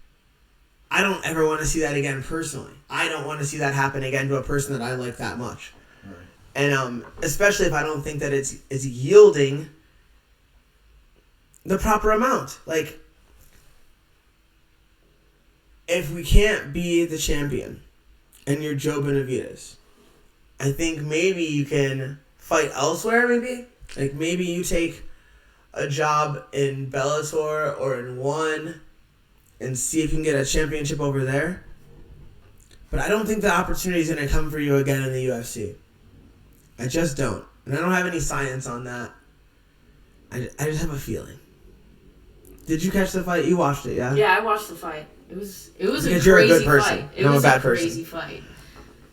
I don't ever want to see that again personally. I don't want to see that happen again to a person that I like that much. Right. And especially if I don't think that it's yielding the proper amount. Like, if we can't be the champion and you're Joe Benavidez, I think maybe you can fight elsewhere, maybe. Like, maybe you take a job in Bellator or in ONE and see if you can get a championship over there. But I don't think the opportunity is going to come for you again in the UFC. I just don't. And I don't have any science on that. I just have a feeling. Did you catch the fight? You watched it, yeah? Yeah, I watched the fight. It was Because a you're a crazy good person. fight. And I'm a bad person. Crazy fight.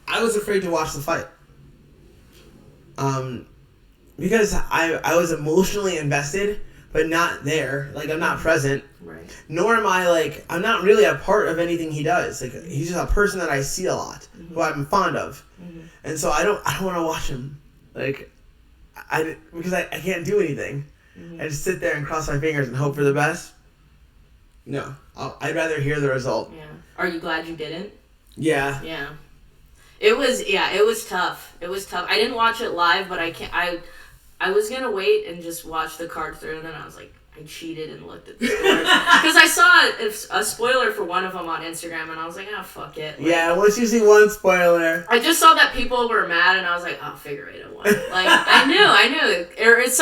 I was afraid to watch the fight. Because I was emotionally invested, but not there. Like, I'm not present. Right. Nor am I, like, I'm not really a part of anything he does. Like, he's just a person that I see a lot, who I'm fond of. Mm-hmm. And so I don't want to watch him. Like, because I can't do anything. Mm-hmm. I just sit there and cross my fingers and hope for the best. No. I'd rather hear the result. Yeah. Are you glad you didn't? Yeah. Yeah. It was tough. It was tough. I didn't watch it live, but I was going to wait and just watch the card through, and then I was like, I cheated and looked at the scores. Because I saw a spoiler for one of them on Instagram, and I was like, oh, fuck it. Like, Yeah, once you see one spoiler. I just saw that people were mad, and I was like, oh, Figueiredo won. Like, I knew. There was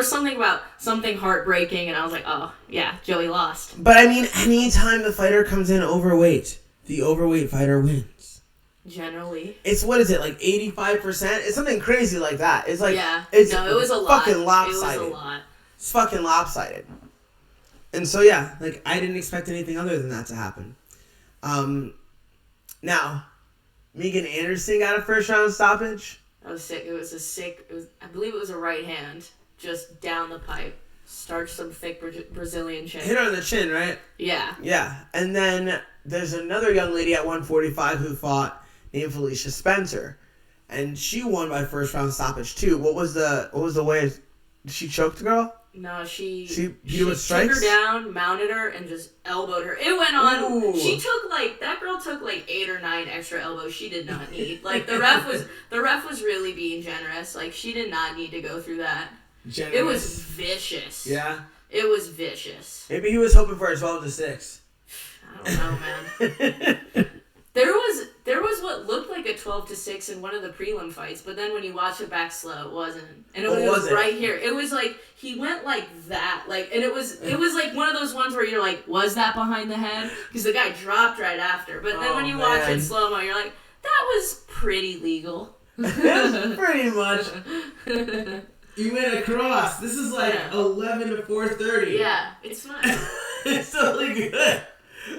something about something heartbreaking, and I was like, oh, yeah, Joey lost. But I mean, anytime the fighter comes in overweight, the overweight fighter wins. Generally. It's, what is it, like 85%? It's something crazy like that. It's like, Yeah. it's No, it was a lot. fucking lopsided. It was a lot. It's fucking lopsided. And so, yeah, like, I didn't expect anything other than that to happen. Now, Megan Anderson got a first round stoppage. That was sick. It was I believe it was a right hand, just down the pipe. Starched some thick Brazilian chin. Hit her on the chin, right? Yeah. Yeah. And then there's another young lady at 145 who fought named Felicia Spencer. And she won by first round stoppage too. What was the way she choked the girl? No, she with strikes? took her down, mounted her, and just elbowed her. It went on. Ooh. That girl took like 8 or 9 extra elbows she did not need. Like the ref was really being generous. Like she did not need to go through that. Generous. It was vicious. Yeah. It was vicious. Maybe he was hoping for a 12-6. I don't know, man. There was what looked like a 12-6 in one of the prelim fights, but then when you watch it back slow, it wasn't. And it was right here. It was like he went like that, and it was like one of those ones where you're like, was that behind the head? Because the guy dropped right after. But then when you watch it slow mo, you're like, that was pretty legal. Pretty much. You went across. This is like 11 to 4:30. Yeah, it's fine. It's totally good.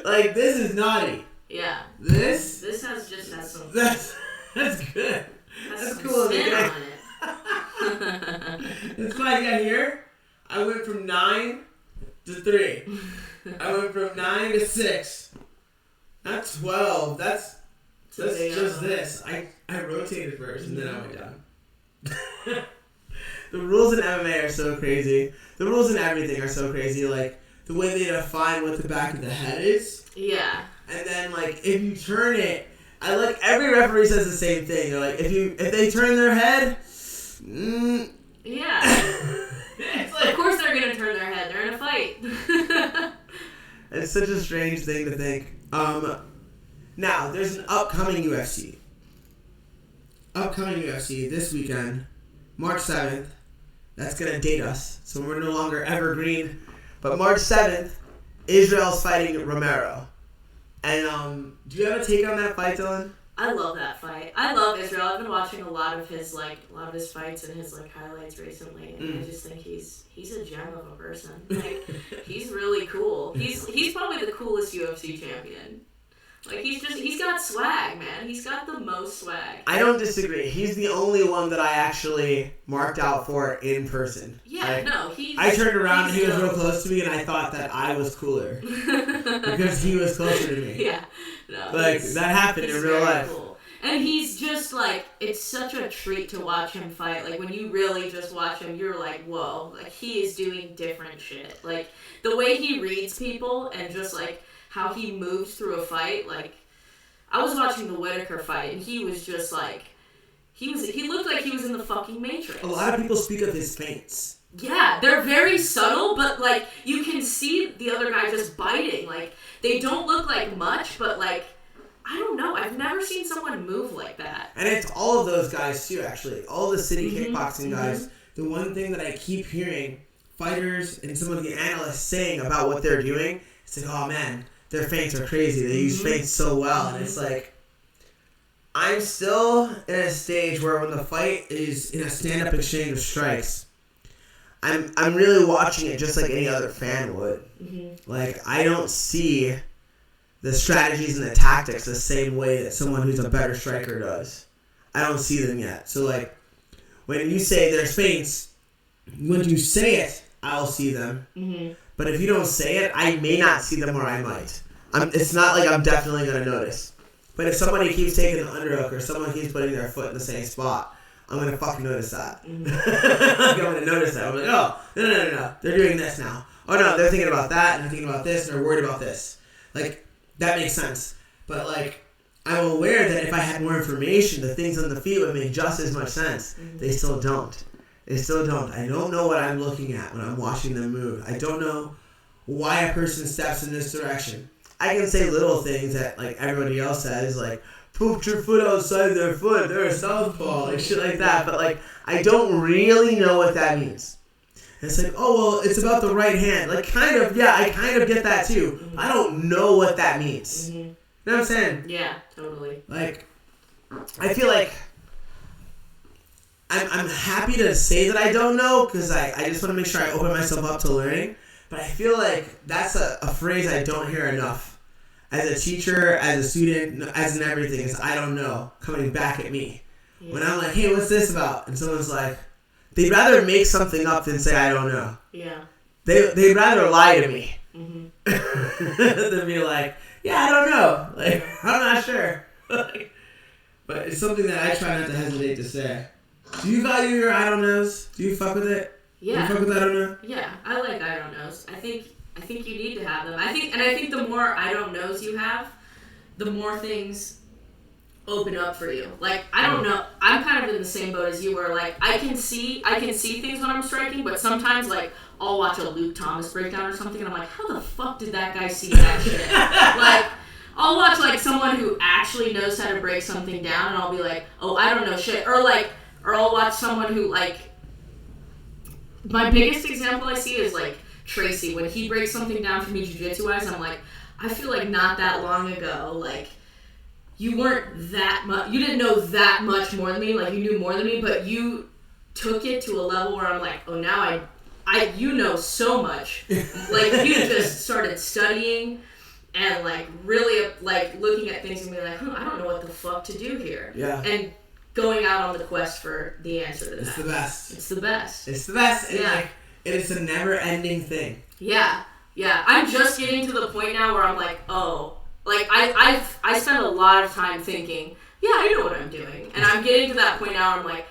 Like, this is naughty. Yeah. This has just had some. That's good. That's cool. Spin on it. That's why I got here. I went from 9 to 3. I went from 9 to 6. Not 12. That's just this. I rotated first and then I went down. The rules in MMA are so crazy. The rules in everything are so crazy. Like, the way they define what the back of the head is. Yeah. And then, like, if you turn it, every referee says the same thing. They're like, if they turn their head, yeah. It's like, of course they're gonna turn their head. They're in a fight. It's such a strange thing to think. Now there's an upcoming UFC this weekend, March 7th. That's gonna date us, so we're no longer evergreen. But March 7th, Israel's fighting Romero. And do you have a take on that fight, Dylan? I love that fight. I love Israel. I've been watching a lot of his fights and his highlights recently, and I just think he's a gem of a person. Like, he's really cool. He's probably the coolest UFC champion. Like, he's got swag, man. He's got the most swag. I don't disagree. He's the only one that I actually marked out for in person. Yeah, I turned around and he was real close to me, and I thought that I was cooler because he was closer to me. Yeah, no, that happened in real life. Cool. And he's just it's such a treat to watch him fight. Like, when you really just watch him, you're like, whoa, like, he is doing different shit. Like, the way he reads people and just how he moves through a fight. Like, I was watching the Whitaker fight, and he was just he looked like he was in the fucking Matrix. A lot of people speak of his feints. Yeah, they're very subtle, but you can see the other guy just biting. Like, they don't look like much, but I don't know. I've never seen someone move like that. And it's all of those guys too, actually. All the city kickboxing guys. The one thing that I keep hearing fighters and some of the analysts saying about what they're doing, it's like, oh man, their feints are crazy. They use feints so well. And it's like, I'm still in a stage where when the fight is in a stand-up exchange of strikes, I'm really watching it just like any other fan would. Like, I don't see the strategies and the tactics the same way that someone who's a better striker does. I don't see them yet. So, when you say there's feints, when you say it, I'll see them. But if you don't say it, I may not see them, or I might. It's not like I'm definitely going to notice. But if somebody keeps taking an underhook or someone keeps putting their foot in the same spot, I'm going to fucking notice that. I'm going to notice that. I'm like, oh, no. They're doing this now. Oh, no, they're thinking about that, and they're thinking about this, and they're worried about this. That makes sense. But, I'm aware that if I had more information, the things on the feet would make just as much sense. They still don't. I don't know what I'm looking at when I'm watching them move. I don't know why a person steps in this direction. I can say little things that everybody else says, pooped your foot outside their foot, they're a southpaw, shit like that. But I don't really know what that means. And it's oh well, it's about the right hand. Kind of, yeah, I kind of get that too. I don't know what that means. You know what I'm saying? Yeah, totally. I feel like I'm happy to say that I don't know because I just want to make sure I open myself up to learning. But I feel like that's a phrase I don't hear enough. As a teacher, as a student, as in everything, is I don't know coming back at me. Yeah. When I'm like, hey, what's this about? And someone's like, they'd rather make something up than say I don't know. Yeah. They'd rather lie to me. Mm-hmm. Than be like, yeah, I don't know. Like, I'm not sure. But it's something that I try not to hesitate to say. Do you value your I don't knows? Do you fuck with it? Yeah. Do you fuck with I don't know? Yeah, I like I don't knows. I think you need to have them. I think the more I don't knows you have, the more things open up for you. Like, I don't know. I'm kind of in the same boat as you where like I can see things when I'm striking, but sometimes like I'll watch a Luke Thomas breakdown or something and I'm like, how the fuck did that guy see that shit? Like, I'll watch like someone who actually knows how to break something down and I'll be like, oh, I don't know shit. Or I'll watch someone who like, my biggest example I see is like Tracy. When he breaks something down for me jiu-jitsu wise, I'm like, I feel like not that long ago, like, you weren't that much, you didn't know that much more than me, like, you knew more than me, but you took it to a level where I'm like, oh, now you know so much. Like, you just started studying and, like, really, like, looking at things and being like, I don't know what the fuck to do here. Yeah. And going out on the quest for the answer to that. It's the best. It's the best. It's the best. And, yeah. like, it's a never-ending thing. Yeah. Yeah. I'm just getting to the point now where I'm like, oh, like, I spend a lot of time thinking, yeah, I know what I'm doing. And I'm getting to that point now where I'm like,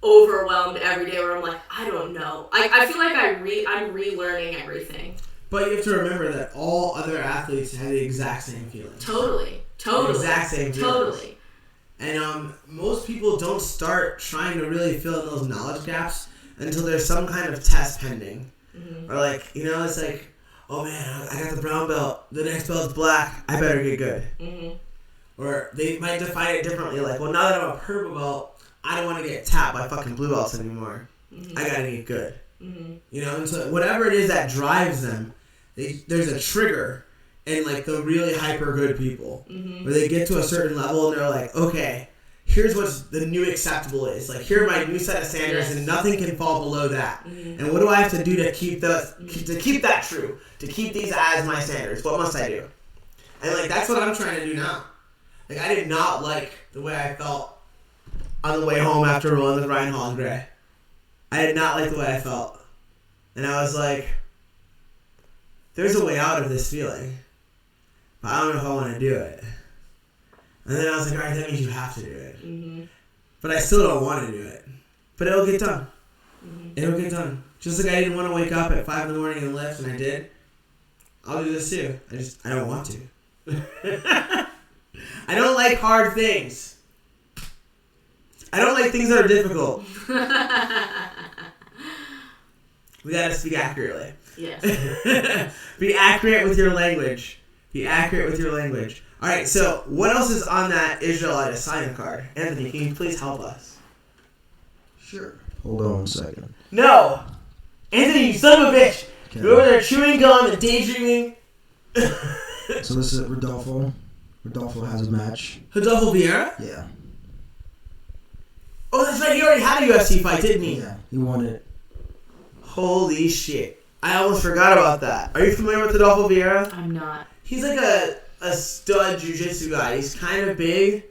overwhelmed every day where I'm like, I don't know. I feel like I'm relearning everything. But you have to remember that all other athletes have the exact same feelings. Totally. The exact same feelings. Totally. And most people don't start trying to really fill in those knowledge gaps until there's some kind of test pending. Mm-hmm. Or like, it's like, oh man, I got the brown belt, the next belt's black, I better get good. Mm-hmm. Or they might define it differently, like, well, now that I'm a purple belt, I don't want to get tapped by fucking blue belts anymore. Mm-hmm. I gotta get good. Mm-hmm. And so whatever it is that drives them, there's a trigger in like the really hyper good people where they get to a certain level and they're like, okay, here's what the new acceptable is. Like, here are my new set of standards and nothing can fall below that. And what do I have to do to keep that true? To keep these as my standards? What must I do? And like, that's what I'm trying to do now. Like, I did not like the way I felt on the way home after rolling with Ryan Hall and Gray. I did not like the way I felt. And I was like, there's a way out of this feeling. But I don't know if I want to do it. And then I was like, alright, that means you have to do it. Mm-hmm. But I still don't want to do it. But it'll get done. Mm-hmm. It'll get done. Just like I didn't want to wake up at 5 in the morning and lift, and I did. I'll do this too. I don't want to. I don't like hard things. I don't like things that are difficult. We gotta speak accurately. Yes. Be accurate with your language. Be accurate with your language. Alright, so what else is on that Israelite assignment card? Anthony, can you please help us? Sure. Hold on a second. No! Anthony, you son of a bitch! Okay. You're over there chewing gum and daydreaming. So this is Rodolfo. Rodolfo has a match. Rodolfo Vieira? Yeah. Oh, that's right. He already had a UFC fight, didn't he? Yeah, he won it. Holy shit. I almost forgot about that. Are you familiar with Rodolfo Vieira? I'm not. He's like a stud jiu-jitsu guy. He's kind of big.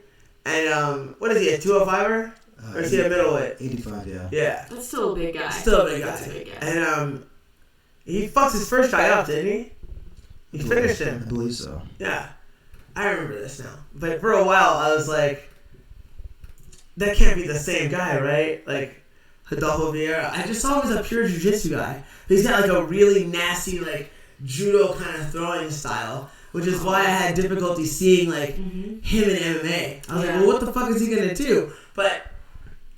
And, what is he, a 205er? Or is he a middleweight? 85, yeah. Yeah. That's still a big guy. Still a big guy. That's a big guy. And, he fucked his first guy up, didn't he? He finished him. I believe so. Yeah. I remember this now. But for a while, I was like, that can't be the same guy, right? Like, Rodolfo Vieira. I just saw him as a pure jiu-jitsu guy. He's got, like, a really nasty, like, judo kind of throwing style, which is why I had difficulty seeing, like, him in MMA. I was like, well, what the fuck is he going to do? But,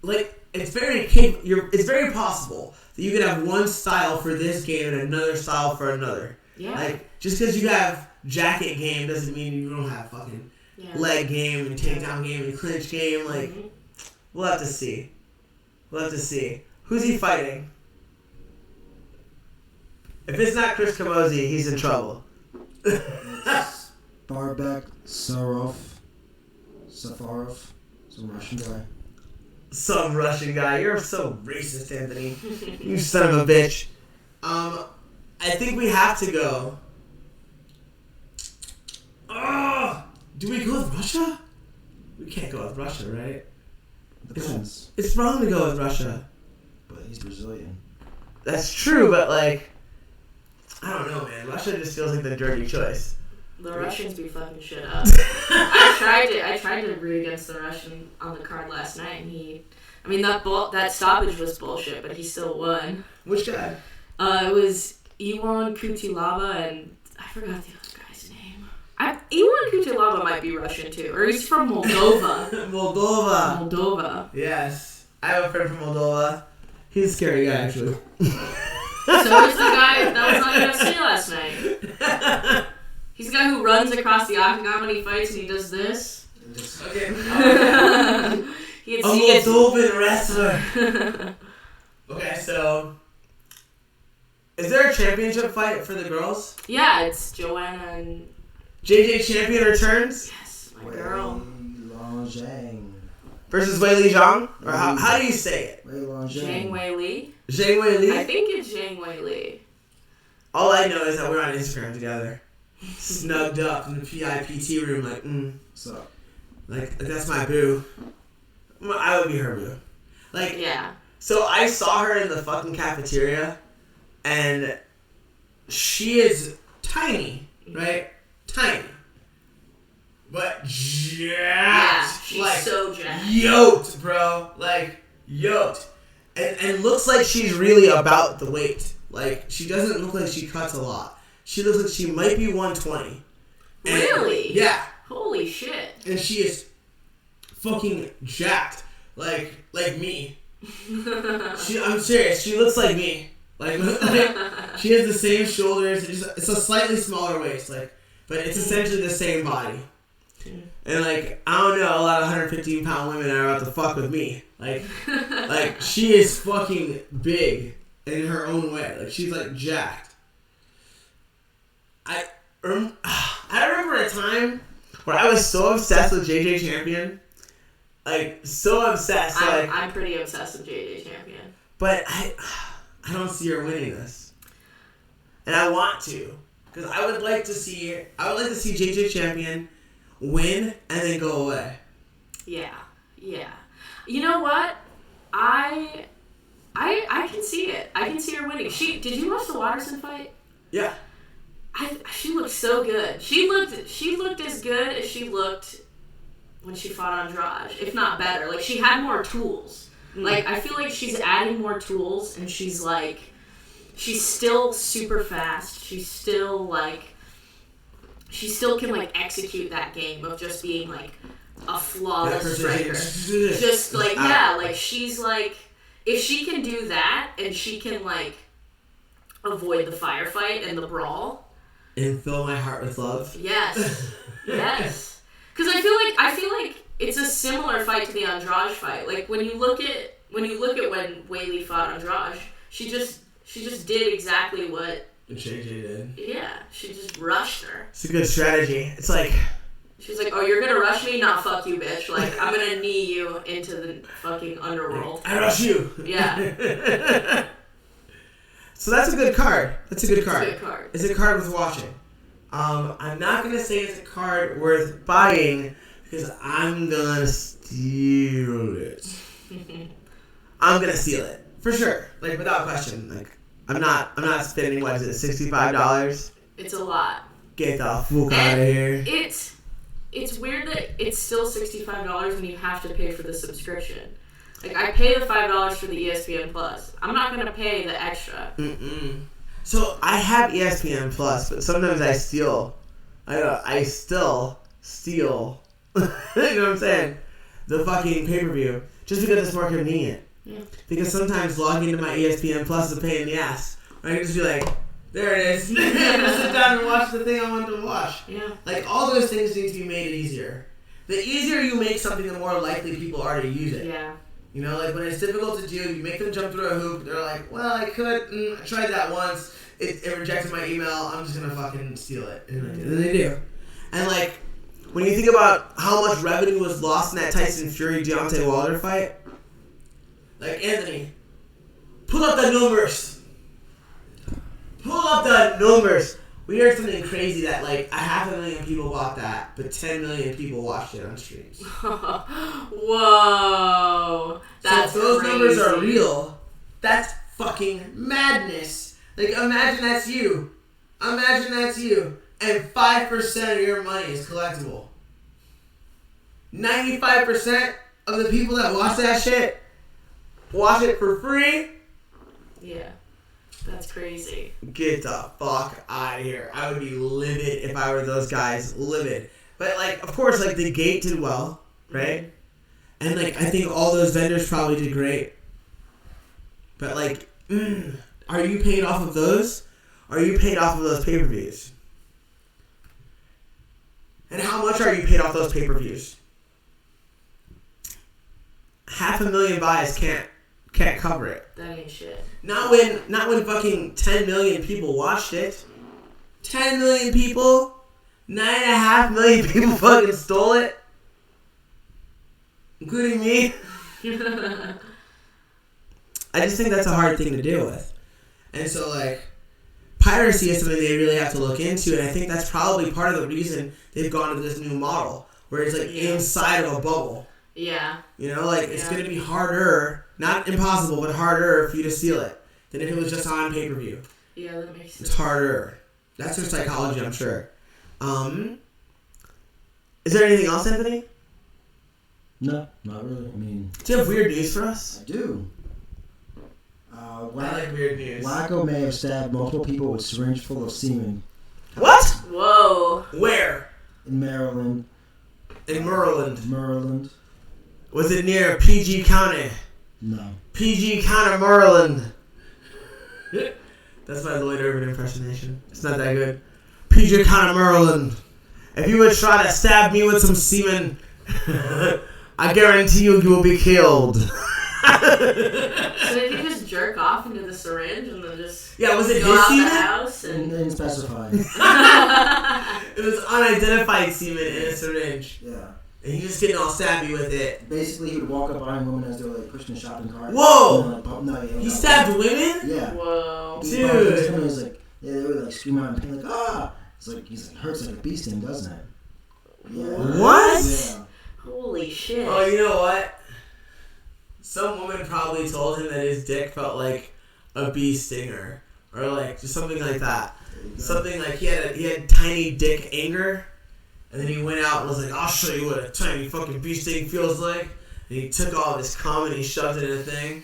like, it's very possible that you could have one style for this game and another style for another. Yeah. Like, just because you have jacket game doesn't mean you don't have fucking leg game and takedown game and clinch game. Like, we'll have to see. Who's he fighting? If it's not Chris Camozzi, he's in trouble. It's Barbek Sarov. Safarov, some Russian guy. Some Russian guy. You're so racist, Anthony. You son of a bitch. I think we have to go. Do we go with Russia? We can't go with Russia, right? Depends. It's wrong to go with Russia. But he's Brazilian. That's true, but like, I don't know, man. Russia just feels like the dirty choice. The Russians be fucking shit up. I tried to root against the Russian on the card last night, and that stoppage was bullshit, but he still won. Which guy? It was Iwan Kutilava, and I forgot the other guy's name. Iwan Kutilava might be Russian too, or he's from Moldova. Moldova. Yes, I have a friend from Moldova. He's a scary guy, actually. So is the guy that was on UFC last night. He's the guy who runs across the octagon when he fights and he does this. Okay. He A Moldovan wrestler. Okay, so is there a championship fight for the girls? Yeah, it's Joanna and JJ Champion returns yes, my girl. Wei Zhang. versus Weili Zhang, or how do you say it? Wei Zhang Wei Li. Zhang Weili. I think it's Zhang Wei Li. All I know is that we're on Instagram together, snugged up in the PIPT room, like, So, like that's my boo. I would be her boo. Like, Yeah. so I saw her in the fucking cafeteria, and she is tiny, right? Tiny. But jacked. Yeah, she's like, so jacked. yoked, bro. Like, yoked. And looks like she's really about the weight. Like, she doesn't look like she cuts a lot. She looks like she might be 120. And, Really? yeah. Holy shit. And she is fucking jacked. Like me. I'm serious. She looks like me. Like she has the same shoulders. It's a slightly smaller waist. Like, but it's essentially the same body. And like, I don't know, a lot of 115-pound women are about to fuck with me. Like she is fucking big in her own way. Like, she's like jacked. I remember a time where I was so obsessed with JJ Champion. Like, so obsessed. I'm pretty obsessed with JJ Champion. But I don't see her winning this. And I want to. Because I would like to see JJ Champion win and then go away. Yeah. You know what? I can see it. I can see her winning. Did you watch the Watterson fight? Yeah. She looked so good. She looked as good as she looked when she fought Andrade, if not better. Like, she had more tools. Like, I feel like she's adding more tools, and she's still super fast. She still can, like, execute that game of just being, like, a flawless striker. Just, like, yeah, like, she's, like, if she can do that, and she can, like, avoid the firefight and the brawl. And fill my heart with love. Yes. Yes. Because I feel like it's a similar fight to the Andrade fight. Like, when you look at when Weili fought Andrade, she just did exactly what JJ did. Yeah, she just rushed her. It's a good strategy. It's like, she's like, oh, you're gonna rush me? Nah, fuck you, bitch. Like, I'm gonna knee you into the fucking underworld. I rush you. Yeah. So that's a good card. It's a good card. It's a card worth watching. I'm not gonna say it's a card worth buying because I'm gonna steal it. I'm gonna steal it for sure, like without question. Like I'm not spending what is it, $65? It's a lot. Get the fuck out of here. It's weird that it's still $65 when you have to pay for the subscription. Like, I pay the $5 for the ESPN Plus. I'm not gonna pay the extra. So I have ESPN Plus, but sometimes I still steal. You know what I'm saying? The fucking pay-per-view, just because it's more convenient. Yeah. Because sometimes logging into my ESPN Plus is a pain in the ass. I can just be like, there it is. Just sit down and watch the thing I want to watch. Yeah. Like, all those things need to be made easier. The easier you make something, the more likely people are to use it. Yeah. You know, like when it's difficult to do, you make them jump through a hoop. They're like, well, I could. I tried that once. It rejected my email. I'm just going to fucking steal it. And then they do. And like, when you think about how much revenue was lost in that Tyson Fury Deontay Wilder fight, like Anthony, pull up the numbers. Pull up the numbers. We heard something crazy that like 500,000 people bought that, but 10 million people watched it on streams. Whoa, that's so if those crazy. numbers are real, that's fucking madness. Like imagine that's you. Imagine that's you. And 5% of your money is collectible. 95% of the people that watch that shit watch it for free. Yeah, that's crazy. Get the fuck out of here. I would be livid if I were those guys. Livid. But like, of course, like the gate did well, right? And like, I think all those vendors probably did great. But like, are you paid off of those? Are you paid off of those pay-per-views? And how much are you paid off those pay-per-views? 500,000 buys can't cover it. That ain't shit. Not when fucking 10 million people watched it. 10 million people? 9.5 million people fucking stole it. Including me. I just think that's a hard thing to deal with. And so like, piracy is something they really have to look into, and I think that's probably part of the reason they've gone to this new model, where it's like inside of a bubble. Yeah. You know, like it's gonna be harder, not impossible, but harder for you to steal it than if it was just on pay-per-view. Yeah, that makes sense. It's harder. That's their psychology, I'm sure. Is there anything else, Anthony? No, not really. I mean, Do you have weird news for us? I do. I like weird news. Wacko may have stabbed multiple people with syringe full of semen What? Whoa. Where? in Maryland. In Maryland. Maryland? Was it near PG County? No. PG County, Maryland. That's my Lloyd Irvin impersonation. It's not that good. PG County, Maryland. If you would try to stab me with some semen, I guarantee you will be killed. So did you just jerk off into the syringe and then just Yeah, was it go his out semen? the house and Didn't specify. It was unidentified semen in a syringe. Yeah. And he was getting all stabby with it. Basically, he would walk up behind women as they were like pushing the shopping cart. Whoa! And then, like, no, yeah, He stabbed women? Yeah. whoa. He bumped into Dude. someone who was like, yeah, they would like scream out in pain, like, ah! He's like, hurts like a bee sting, doesn't it? Yeah. What? Yeah. Holy shit. Oh, you know what? Some woman probably told him that his dick felt like a bee stinger. Or like, just something like that. Something like he had tiny dick anger. And then he went out and was like, I'll show you what a tiny fucking bee sting feels like. And he took all this cum and he shoved it in a thing.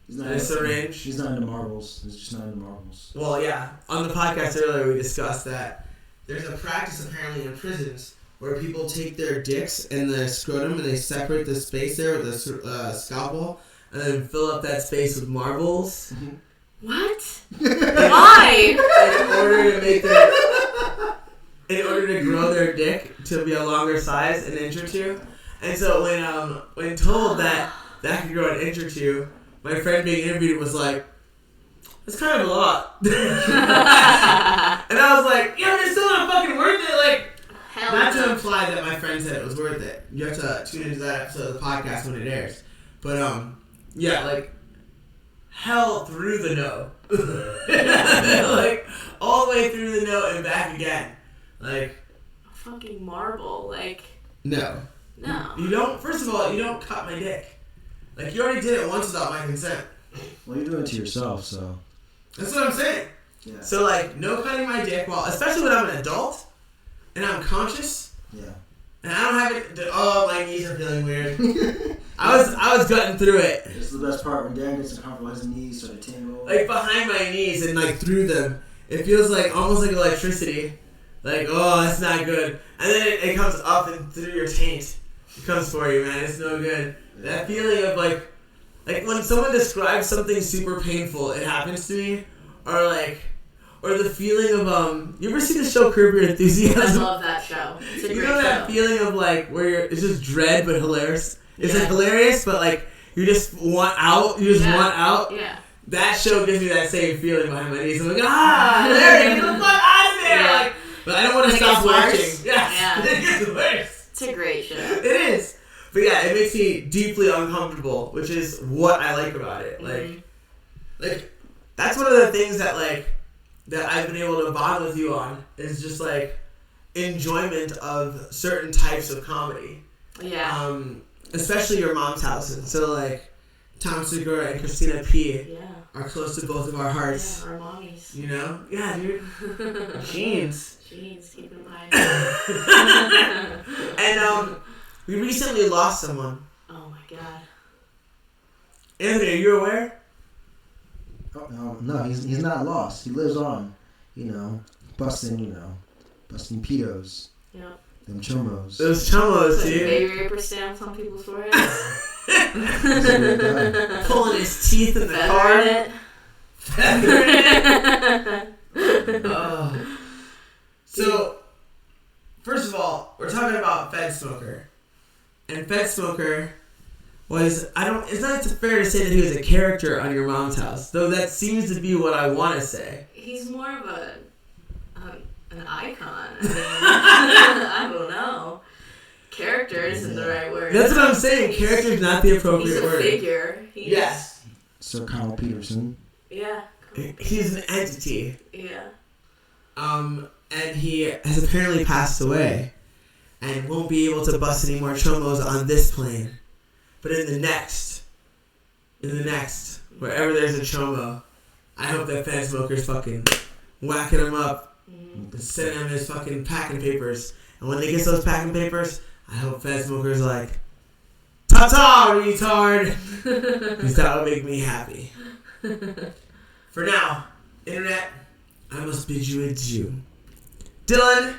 He's In a syringe. He's not into marbles. He's just not into marbles. Well, yeah. On the podcast earlier, we discussed that there's a practice apparently in prisons where people take their dicks and the scrotum and they separate the space there with a scalpel and then fill up that space with marbles What? Why? in order to grow their dick to be a longer size, an inch or two. And so when told that could grow an inch or two, my friend being interviewed was like, "That's kind of a lot." And I was like, "Yeah, but it's still not fucking worth it." Like, Hell not no. to imply that my friend said it was worth it. You have to tune into that episode of the podcast when it airs. But yeah, like hell through the no, like all the way through the no and back again. Like Fucking marble. Like, no, no. you don't. First of all, you don't cut my dick. Like you already did it once without my consent. Well, you're doing it to yourself, so. That's what I'm saying. Yeah. So like, no cutting my dick while, especially when I'm an adult and I'm conscious. Yeah. And I don't have it. Oh, my knees are feeling weird. I was gutting through it, This is the best part when Dan gets uncomfortable, his knees start to tingle. like behind my knees and like through them. It feels like almost like electricity. Like, oh, that's not good. And then it comes up and through your taint. It comes for you, man. It's no good. That feeling of like when someone describes something super painful, it happens to me, or the feeling of you ever see the show Curb Your I Enthusiasm? love that show. It's a You great know that show. feeling of like where it's just dread but hilarious. It's Yeah. like hilarious, but like you just want out. You just Yeah. want out. Yeah. That show gives me that same feeling behind my knees. I'm like, hilarious, get the fuck out of there! Yeah. But I don't want to It stop gets worse. watching. Yeah. It gets worse. It's a great show. It is. But yeah, it makes me deeply uncomfortable, which is what I like about it. Like that's one of the things that that I've been able to bond with you on is just like enjoyment of certain types of comedy. Yeah. Especially Your Mom's House. And so like Tom Segura and Christina P. Yeah. are close to both of our hearts. Yeah, our mommies. You know? Yeah, dude. Jeans. Jeans, keep in mind. And we recently lost someone. Oh my god. Anthony, are you aware? No, he's not lost. He lives on, busting pedos, Yep. them chomos. Those chomos, Putting dude. baby raper stamps on people's foreheads. Pulling his teeth in the car. Oh. So, first of all, we're talking about Fed Smoker. And Fed Smoker was, it's not fair to say that he was a character on Your Mom's House, though that seems to be what I want to say. He's more of an icon. I mean, I don't know. Character isn't the right word. That's what I'm saying. Character is not the He's appropriate a word. figure. Yes. Sir Kyle Peterson. Yeah. He's an entity. Yeah. And he has apparently passed away and won't be able to bust any more chomos on this plane. But in the next, wherever there's a chomo, I hope that Fed Smoker's fucking whacking him up and sending him his fucking packing papers. And when they get those packing papers, I hope Fed Smoker's like, ta-ta, retard! Because that would make me happy. For now, Internet, I must bid you adieu. Dylan,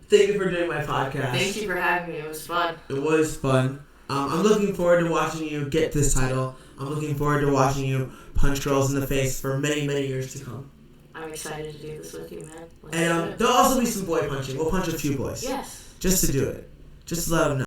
thank you for doing my podcast. Thank you for having me. It was fun. It was fun. I'm looking forward to watching you get this title. I'm looking forward to watching you punch girls in the face for many, many years to come. I'm excited to do this with you, man. And there'll also be some boy punching. We'll punch a few boys. Yes. Just to do it. Just to let them know.